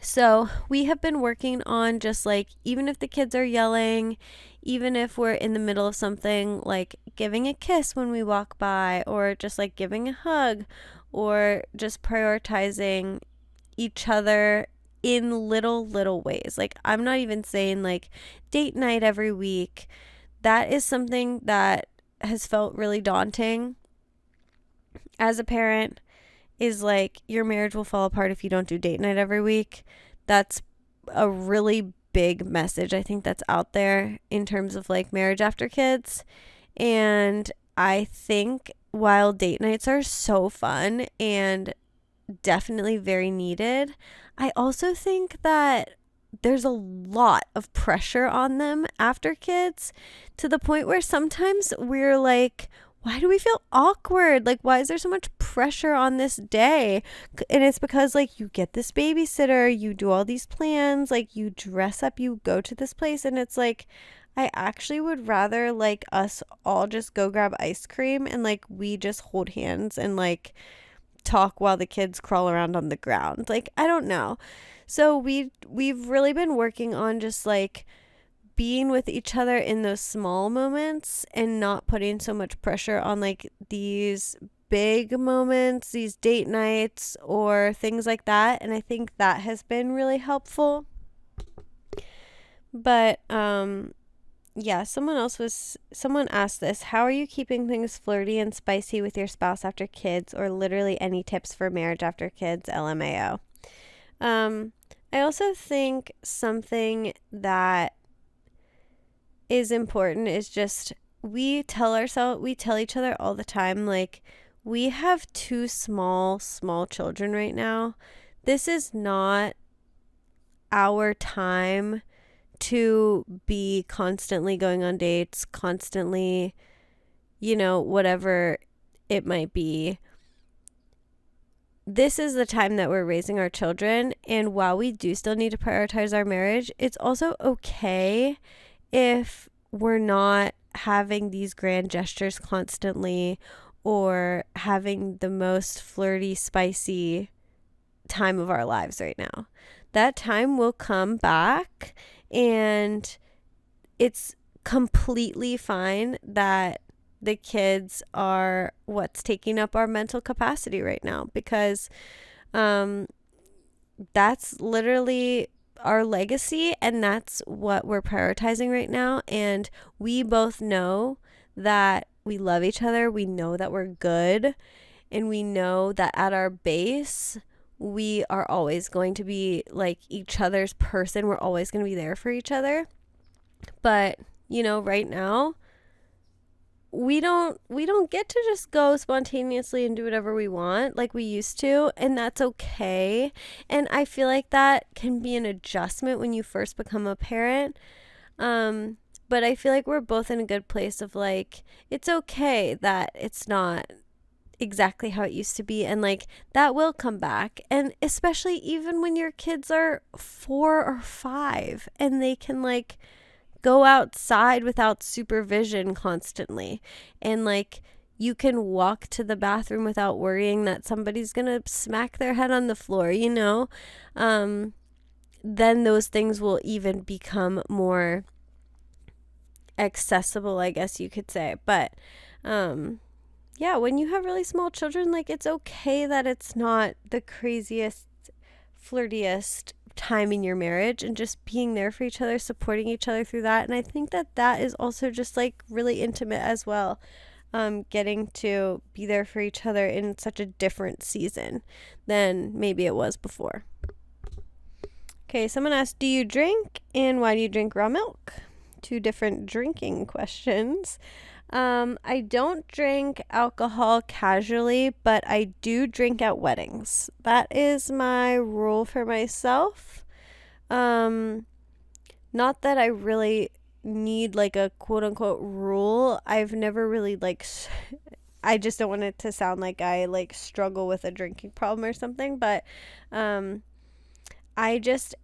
A: So we have been working on just like, even if the kids are yelling, even if we're in the middle of something, like giving a kiss when we walk by, or just like giving a hug, or just prioritizing each other in little ways. Like, I'm not even saying like date night every week. That is something that has felt really daunting as a parent, is like your marriage will fall apart if you don't do date night every week. That's a really big message I think that's out there in terms of like marriage after kids. And I think while date nights are so fun and definitely very needed, I also think that there's a lot of pressure on them after kids, to the point where sometimes we're like, why do we feel awkward? Like, why is there so much pressure on this day? And it's because, like, you get this babysitter, you do all these plans, like, you dress up, you go to this place, and it's like, I actually would rather, like, us all just go grab ice cream and, like, we just hold hands and, like, talk while the kids crawl around on the ground. Like, I don't know. So we've really been working on just, like, being with each other in those small moments and not putting so much pressure on, like, these big moments, these date nights or things like that. And I think that has been really helpful. But yeah, someone asked this: how are you keeping things flirty and spicy with your spouse after kids, or literally any tips for marriage after kids, LMAO? I also think something that is important is just, we tell each other all the time, like, we have two small children right now. This is not our time to be constantly going on dates, constantly, whatever it might be. This is the time that we're raising our children, and while we do still need to prioritize our marriage, it's also okay if we're not having these grand gestures constantly or having the most flirty, spicy time of our lives right now. That time will come back, and it's completely fine that the kids are what's taking up our mental capacity right now, because that's literally our legacy, and that's what we're prioritizing right now. And we both know that we love each other, we know that we're good, and we know that at our base we are always going to be, like, each other's person. We're always going to be there for each other. But right now we don't get to just go spontaneously and do whatever we want like we used to, and that's okay. And I feel like that can be an adjustment when you first become a parent. But I feel like we're both in a good place of, like, it's okay that it's not exactly how it used to be, and, like, that will come back. And especially even when your kids are 4 or 5 and they can, like, go outside without supervision constantly, and, like, you can walk to the bathroom without worrying that somebody's gonna smack their head on the floor, then those things will even become more accessible, I guess you could say. But yeah, when you have really small children, like, it's okay that it's not the craziest, flirtiest time in your marriage, and just being there for each other, supporting each other through that. And I think that that is also just, like, really intimate as well, getting to be there for each other in such a different season than maybe it was before. Okay, someone asked, do you drink, and why do you drink raw milk? 2 different drinking questions. I don't drink alcohol casually, but I do drink at weddings. That is my rule for myself. Not that I really need, like, a quote unquote rule. I've never really, like, I just don't want it to sound like I, like, struggle with a drinking problem or something, but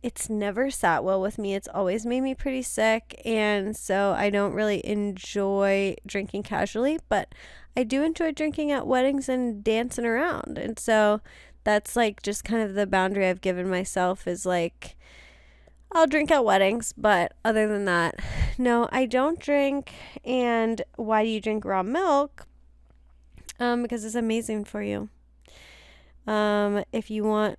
A: it's never sat well with me. It's always made me pretty sick, and so I don't really enjoy drinking casually, but I do enjoy drinking at weddings and dancing around. And so that's, like, just kind of the boundary I've given myself, is, like, I'll drink at weddings, but other than that, no, I don't drink. And why do you drink raw milk? Because it's amazing for you. If you want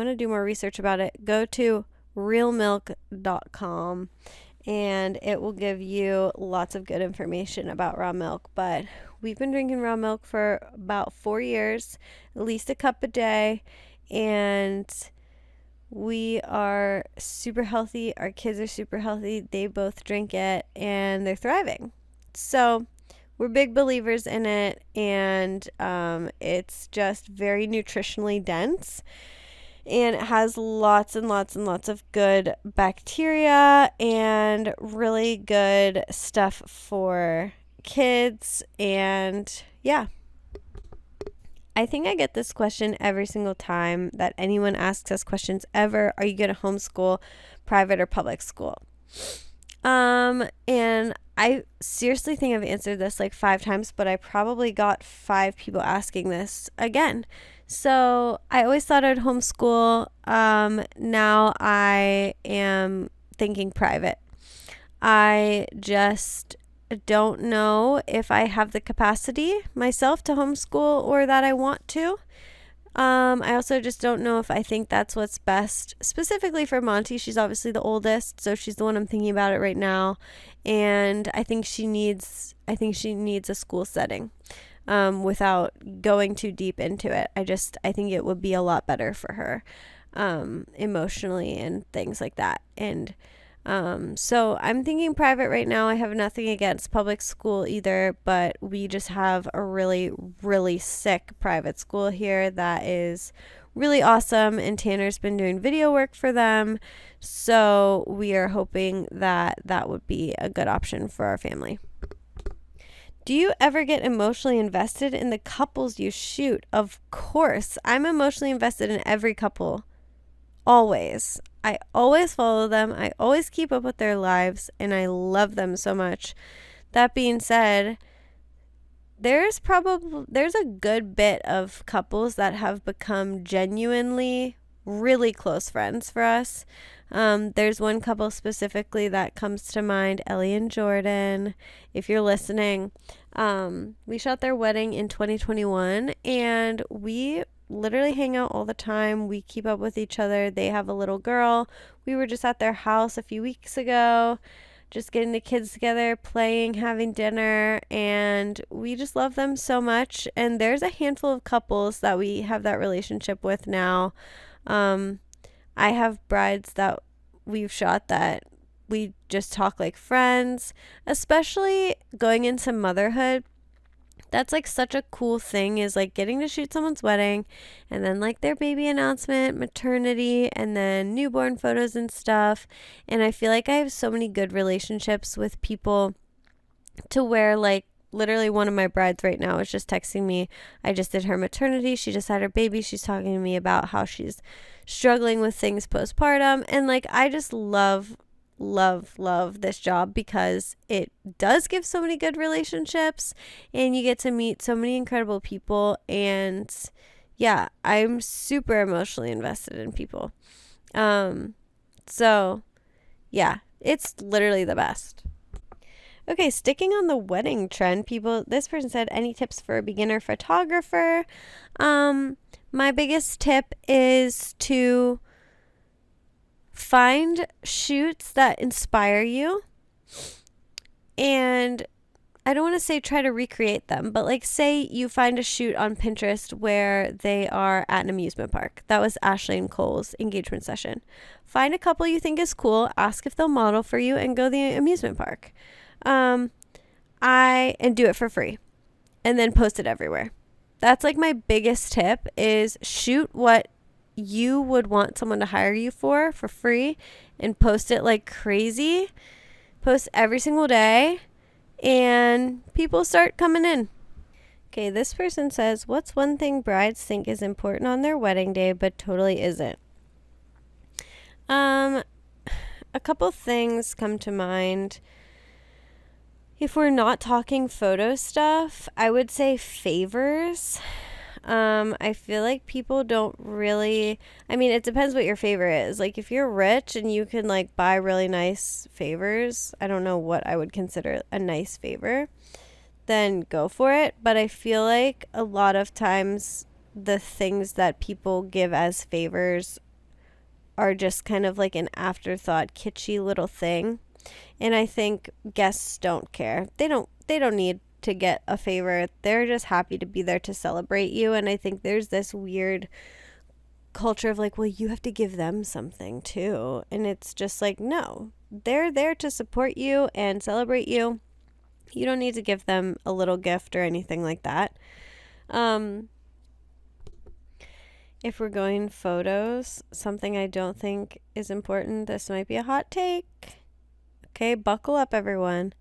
A: to do more research about it, go to realmilk.com, and it will give you lots of good information about raw milk. But we've been drinking raw milk for about 4 years, at least a cup a day, and we are super healthy. Our kids are super healthy. They both drink it, and they're thriving. So we're big believers in it, and it's just very nutritionally dense. And it has lots and lots and lots of good bacteria and really good stuff for kids. And yeah, I think I get this question every single time that anyone asks us questions ever. Are you going to homeschool, private or public school? And I seriously think I've answered this like 5 times, but I probably got 5 people asking this again. So I always thought I'd homeschool. Now I am thinking private. I just don't know if I have the capacity myself to homeschool or that I want to. I also just don't know if I think that's what's best specifically for Monty. She's obviously the oldest, so she's the one I'm thinking about it right now. And I think she needs a school setting, without going too deep into it. I think it would be a lot better for her, emotionally and things like that. And so I'm thinking private right now. I have nothing against public school either, but we just have a really, really sick private school here that is really awesome, and Tanner's been doing video work for them. So we are hoping that that would be a good option for our family. Do you ever get emotionally invested in the couples you shoot? Of course. I'm emotionally invested in every couple. Always. I always follow them. I always keep up with their lives, and I love them so much. That being said, there's a good bit of couples that have become genuinely really close friends for us. There's one couple specifically that comes to mind, Ellie and Jordan. If you're listening, we shot their wedding in 2021, and we literally hang out all the time. We keep up with each other. They have a little girl. We were just at their house a few weeks ago, just getting the kids together, playing, having dinner, and we just love them so much. And there's a handful of couples that we have that relationship with now. I have brides that we've shot that we just talk like friends, especially going into motherhood. That's like such a cool thing, is like getting to shoot someone's wedding, and then like their baby announcement, maternity, and then newborn photos and stuff. And I feel like I have so many good relationships with people to where, like, literally one of my brides right now is just texting me. I just did her maternity. She just had her baby. She's talking to me about how she's struggling with things postpartum. And like, I just love this job because it does give so many good relationships, and you get to meet so many incredible people. And yeah, I'm super emotionally invested in people. So yeah, it's literally the best. Okay, sticking on the wedding trend, this person said, any tips for a beginner photographer? My biggest tip is to find shoots that inspire you. And I don't want to say try to recreate them, but like, say you find a shoot on Pinterest where they are at an amusement park. That was Ashley and Cole's engagement session. Find a couple you think is cool, ask if they'll model for you, and go to the amusement park. And do it for free, and then post it everywhere. That's like my biggest tip, is shoot what you would want someone to hire you for free, and post it like crazy. Post every single day, and people start coming in. Okay, this person says, what's one thing brides think is important on their wedding day but totally isn't? A couple things come to mind. If we're not talking photo stuff, I would say favors. I feel like people don't really, it depends what your favor is. Like, if you're rich and you can like buy really nice favors, I don't know what I would consider a nice favor, then go for it. But I feel like a lot of times the things that people give as favors are just kind of like an afterthought, kitschy little thing. And I think guests don't care. They don't need to get a favor. They're just happy to be there to celebrate you. And I think there's this weird culture of like, well, you have to give them something too. And it's just like, no, they're there to support you and celebrate you. You don't need to give them a little gift or anything like that. If we're going photos, something I don't think is important, this might be a hot take. Okay, buckle up, everyone.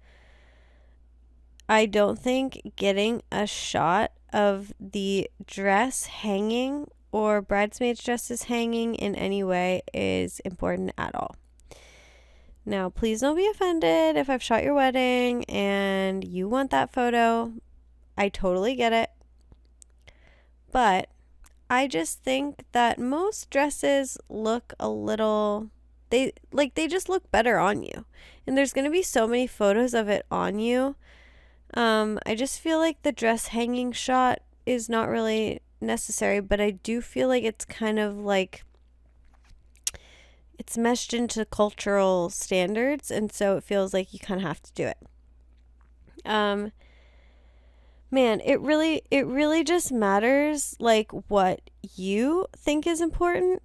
A: I don't think getting a shot of the dress hanging or bridesmaids' dresses hanging in any way is important at all. Now, please don't be offended if I've shot your wedding and you want that photo. I totally get it. But I just think that most dresses look a little, they just look better on you. And there's going to be so many photos of it on you. I just feel like the dress hanging shot is not really necessary, but I do feel like it's kind of like it's meshed into cultural standards, and so it feels like you kind of have to do it. Man, it really just matters like what you think is important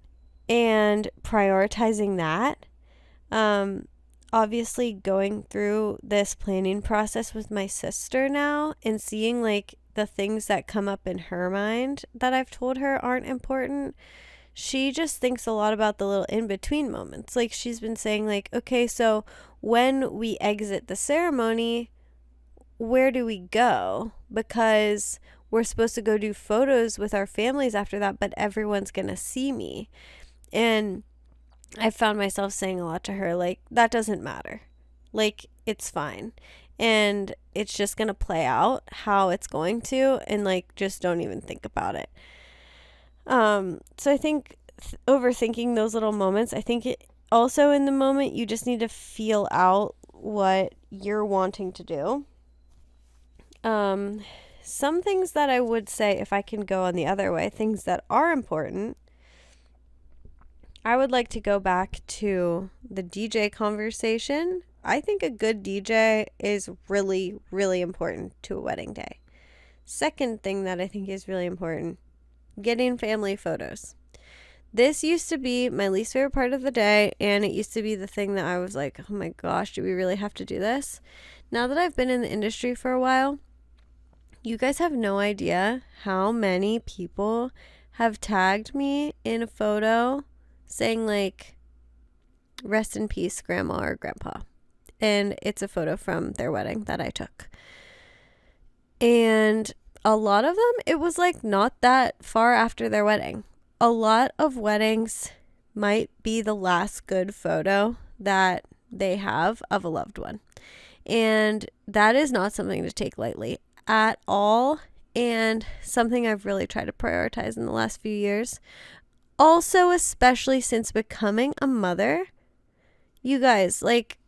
A: and prioritizing that. Obviously going through this planning process with my sister now and seeing like the things that come up in her mind that I've told her aren't important. She just thinks a lot about the little in-between moments. Like she's been saying like, okay, so when we exit the ceremony, where do we go? Because we're supposed to go do photos with our families after that, but everyone's going to see me. And I found myself saying a lot to her, like, that doesn't matter. Like, it's fine. And it's just going to play out how it's going to, and like, just don't even think about it. So I think overthinking those little moments, I think it also in the moment, you just need to feel out what you're wanting to do. Some things that I would say, if I can go on the other way, things that are important, I would like to go back to the DJ conversation. I think a good DJ is really, really important to a wedding day. Second thing that I think is really important, getting family photos. This used to be my least favorite part of the day, and it used to be the thing that I was like, oh my gosh, do we really have to do this? Now that I've been in the industry for a while, you guys have no idea how many people have tagged me in a photo saying like, rest in peace, grandma or grandpa. And it's a photo from their wedding that I took. And a lot of them, it was like not that far after their wedding. A lot of weddings might be the last good photo that they have of a loved one. And that is not something to take lightly at all, and something I've really tried to prioritize in the last few years. Also, especially since becoming a mother, you guys, like,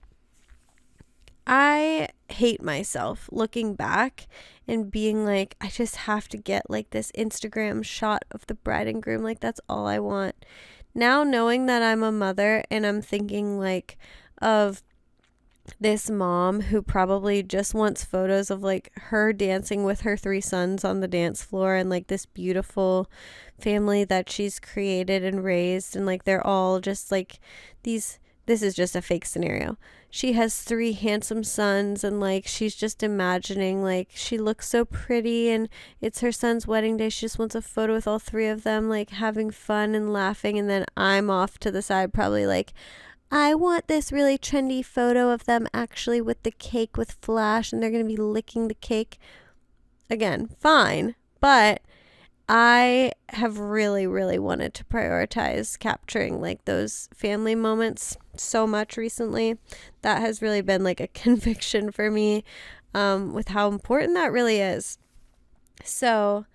A: I hate myself looking back and being like, I just have to get like this Instagram shot of the bride and groom, like that's all I want. Now knowing that I'm a mother and I'm thinking like of this mom who probably just wants photos of like her dancing with her 3 sons on the dance floor and like this beautiful family that she's created and raised, and like they're all just like this is just a fake scenario. She has 3 handsome sons, and like she's just imagining like she looks so pretty and it's her son's wedding day. She just wants a photo with all 3 of them like having fun and laughing, and then I'm off to the side probably like, I want this really trendy photo of them actually with the cake with flash, and they're going to be licking the cake. Again, fine. But I have really, really wanted to prioritize capturing like those family moments so much recently. That has really been like a conviction for me with how important that really is. So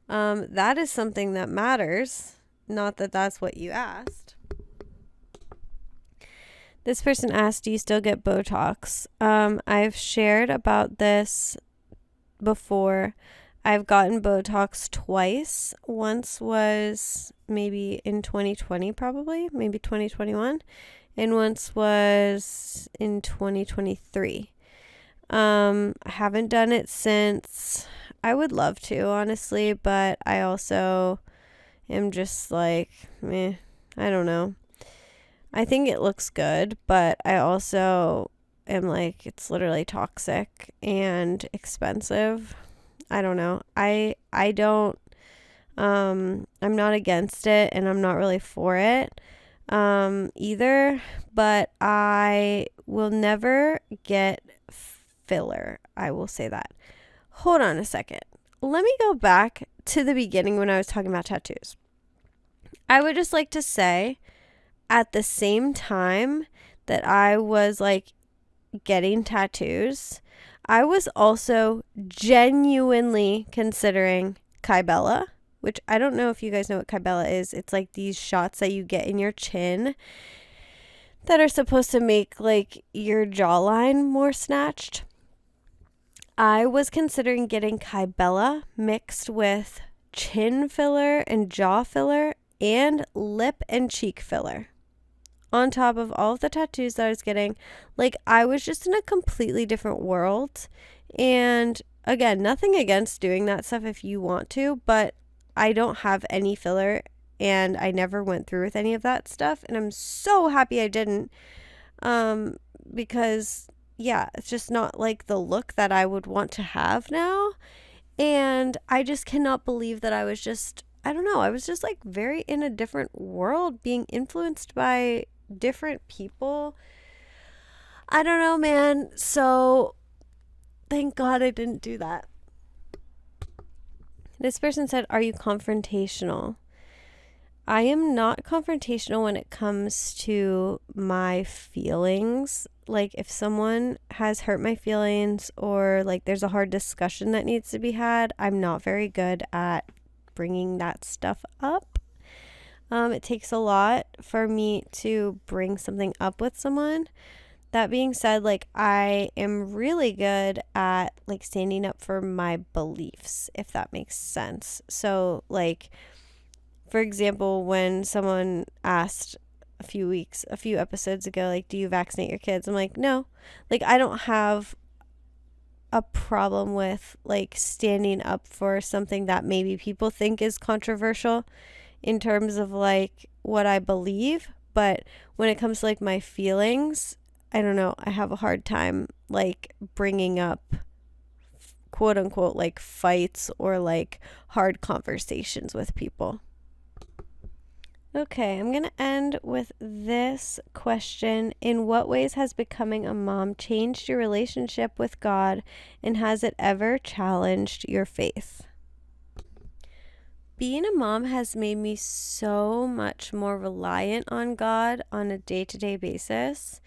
A: that is something that matters. Not that that's what you asked. This person asked, do you still get Botox? I've shared about this before. I've gotten Botox twice. Once was maybe in 2020 probably, maybe 2021. And once was in 2023. I haven't done it since. I would love to, honestly, but I also am just like, I don't know. I think it looks good, but I also am like, it's literally toxic and expensive. I don't know. I don't I'm not against it, and I'm not really for it either, but I will never get filler. I will say that. Hold on a second. Let me go back to the beginning when I was talking about tattoos. I would just like to say, at the same time that I was like getting tattoos, I was also genuinely considering Kybella, which I don't know if you guys know what Kybella is. It's like these shots that you get in your chin that are supposed to make like your jawline more snatched. I was considering getting Kybella mixed with chin filler and jaw filler and lip and cheek filler on top of all of the tattoos that I was getting. Like, I was just in a completely different world. And again, nothing against doing that stuff if you want to, but I don't have any filler and I never went through with any of that stuff. And I'm so happy I didn't, because yeah, it's just not like the look that I would want to have now. And I just cannot believe that I was just, I don't know, I was just like very in a different world, being influenced by different people. I don't know, man. So thank God I didn't do that. This person said, are you confrontational? I am not confrontational when it comes to my feelings. Like, if someone has hurt my feelings or like there's a hard discussion that needs to be had, I'm not very good at bringing that stuff up. It takes a lot for me to bring something up with someone. That being said, like, I am really good at like standing up for my beliefs, if that makes sense. So like, for example, when someone asked a few episodes ago, like, do you vaccinate your kids? I'm like, no. Like, I don't have a problem with like standing up for something that maybe people think is controversial in terms of like what I believe. But when it comes to like my feelings, I don't know, I have a hard time like bringing up quote unquote like fights or like hard conversations with people. Okay, I'm going to end with this question. In what ways has becoming a mom changed your relationship with God, and has it ever challenged your faith? Being a mom has made me so much more reliant on God on a day-to-day basis.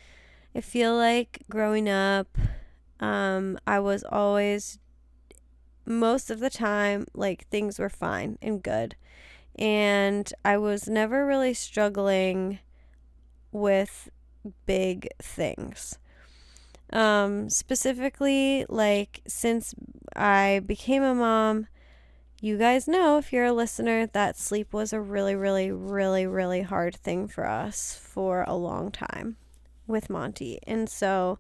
A: I feel like growing up, I was always, most of the time, like things were fine and good. And I was never really struggling with big things. Specifically, like since I became a mom, you guys know, if you're a listener, that sleep was a really, really, really, really hard thing for us for a long time with Monty. And so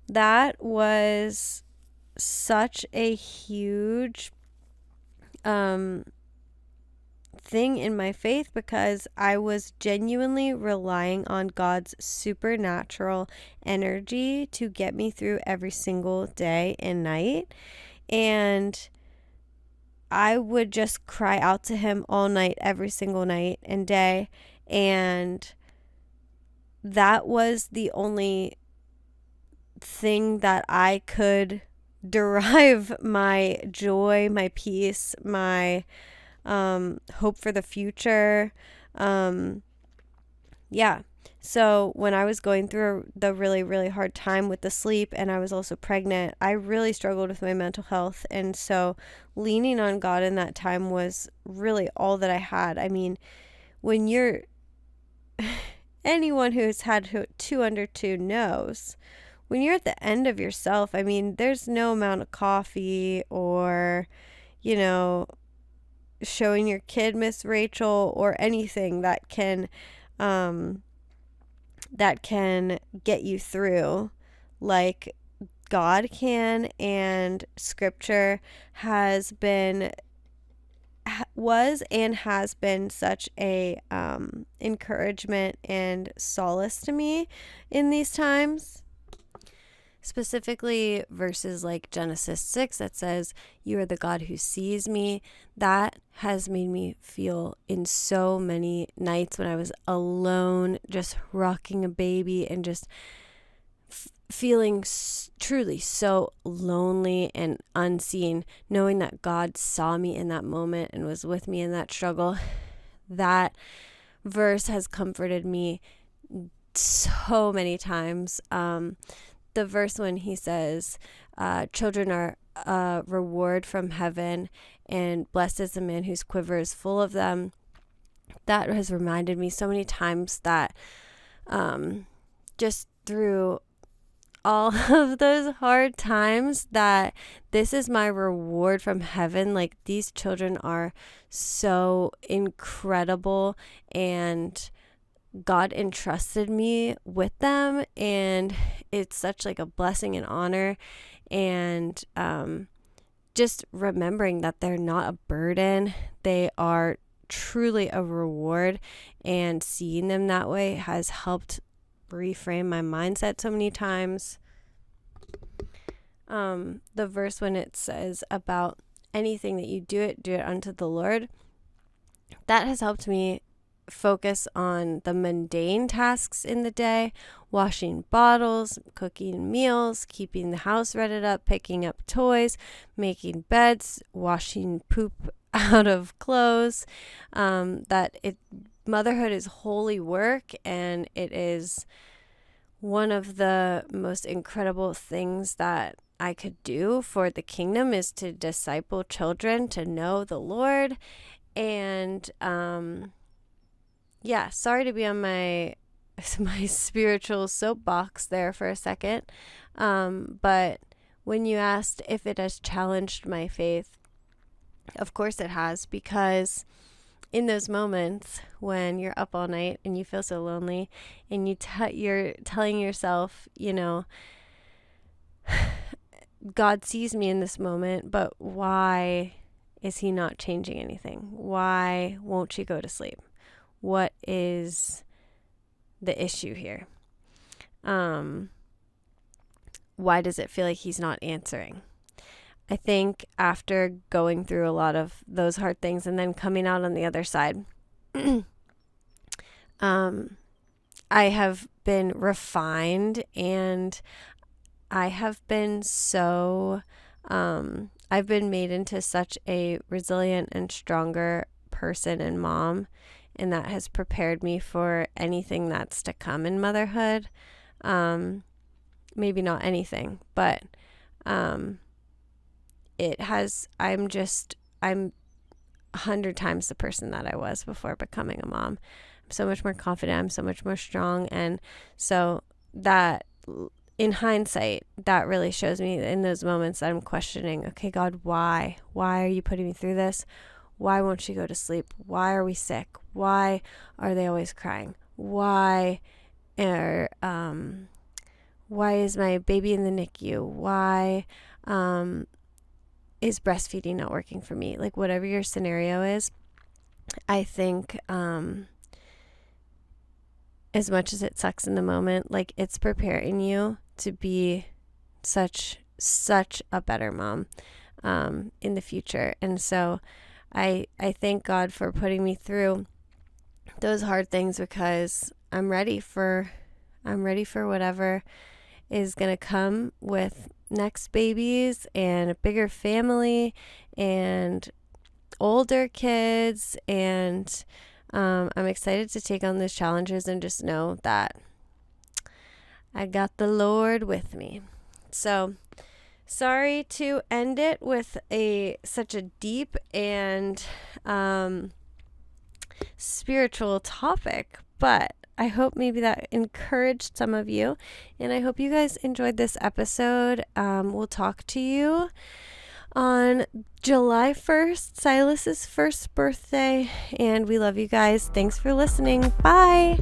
A: that was such a huge thing in my faith, because I was genuinely relying on God's supernatural energy to get me through every single day and night. And I would just cry out to him all night, every single night and day. And that was the only thing that I could derive my joy, my peace, my hope for the future. Yeah. So when I was going through the really, really hard time with the sleep, and I was also pregnant, I really struggled with my mental health. And so leaning on God in that time was really all that I had. I mean, when you're anyone who's had two under two knows, when you're at the end of yourself, I mean, there's no amount of coffee or, you know, showing your kid Miss Rachel or anything that can get you through like God can. And scripture has been such a encouragement and solace to me in these times. specifically verses like Genesis 6 that says, "You are the God who sees me." That has made me feel in so many nights when I was alone, just rocking a baby and just feeling truly so lonely and unseen, knowing that God saw me in that moment and was with me in that struggle. That verse has comforted me so many times. The verse when he says, children are a reward from heaven, and blessed is the man whose quiver is full of them. That has reminded me so many times that just through all of those hard times, that this is my reward from heaven. Like, these children are so incredible, and God entrusted me with them, and it's such like a blessing and honor. And just remembering that they're not a burden, they are truly a reward, and seeing them that way has helped reframe my mindset so many times. The verse when it says about anything that you do it unto the Lord, that has helped me focus on the mundane tasks in the day: washing bottles, cooking meals, keeping the house redded up, picking up toys, making beds, washing poop out of clothes. Motherhood is holy work, and it is one of the most incredible things that I could do for the kingdom, is to disciple children to know the Lord. And sorry to be on my spiritual soapbox there for a second. But when you asked if it has challenged my faith, of course it has, because in those moments when you're up all night and you feel so lonely, and you're telling yourself, God sees me in this moment, but why is he not changing anything? Why won't she go to sleep? What is the issue here? Why does it feel like he's not answering? I think after going through a lot of those hard things and then coming out on the other side, I have been refined, and I have been I've been made into such a resilient and stronger person and mom, and that has prepared me for anything that's to come in motherhood. Maybe not anything, but it has. I'm 100 times the person that I was before becoming a mom. I'm so much more confident. I'm so much more strong. And so that, in hindsight, that really shows me in those moments that I'm questioning, okay, God, why? Why are you putting me through this? Why won't she go to sleep? Why are we sick? Why are they always crying? Why is my baby in the NICU? Why is breastfeeding not working for me? Like, whatever your scenario is, I think as much as it sucks in the moment, like, it's preparing you to be such a better mom in the future. And so I thank God for putting me through those hard things, because I'm ready for whatever is going to come with next babies and a bigger family and older kids. And I'm excited to take on those challenges and just know that I got the Lord with me. So sorry to end it with such a deep and spiritual topic, but I hope maybe that encouraged some of you, and I hope you guys enjoyed this episode. We'll talk to you on July 1st, Silas's first birthday, and we love you guys. Thanks for listening. Bye.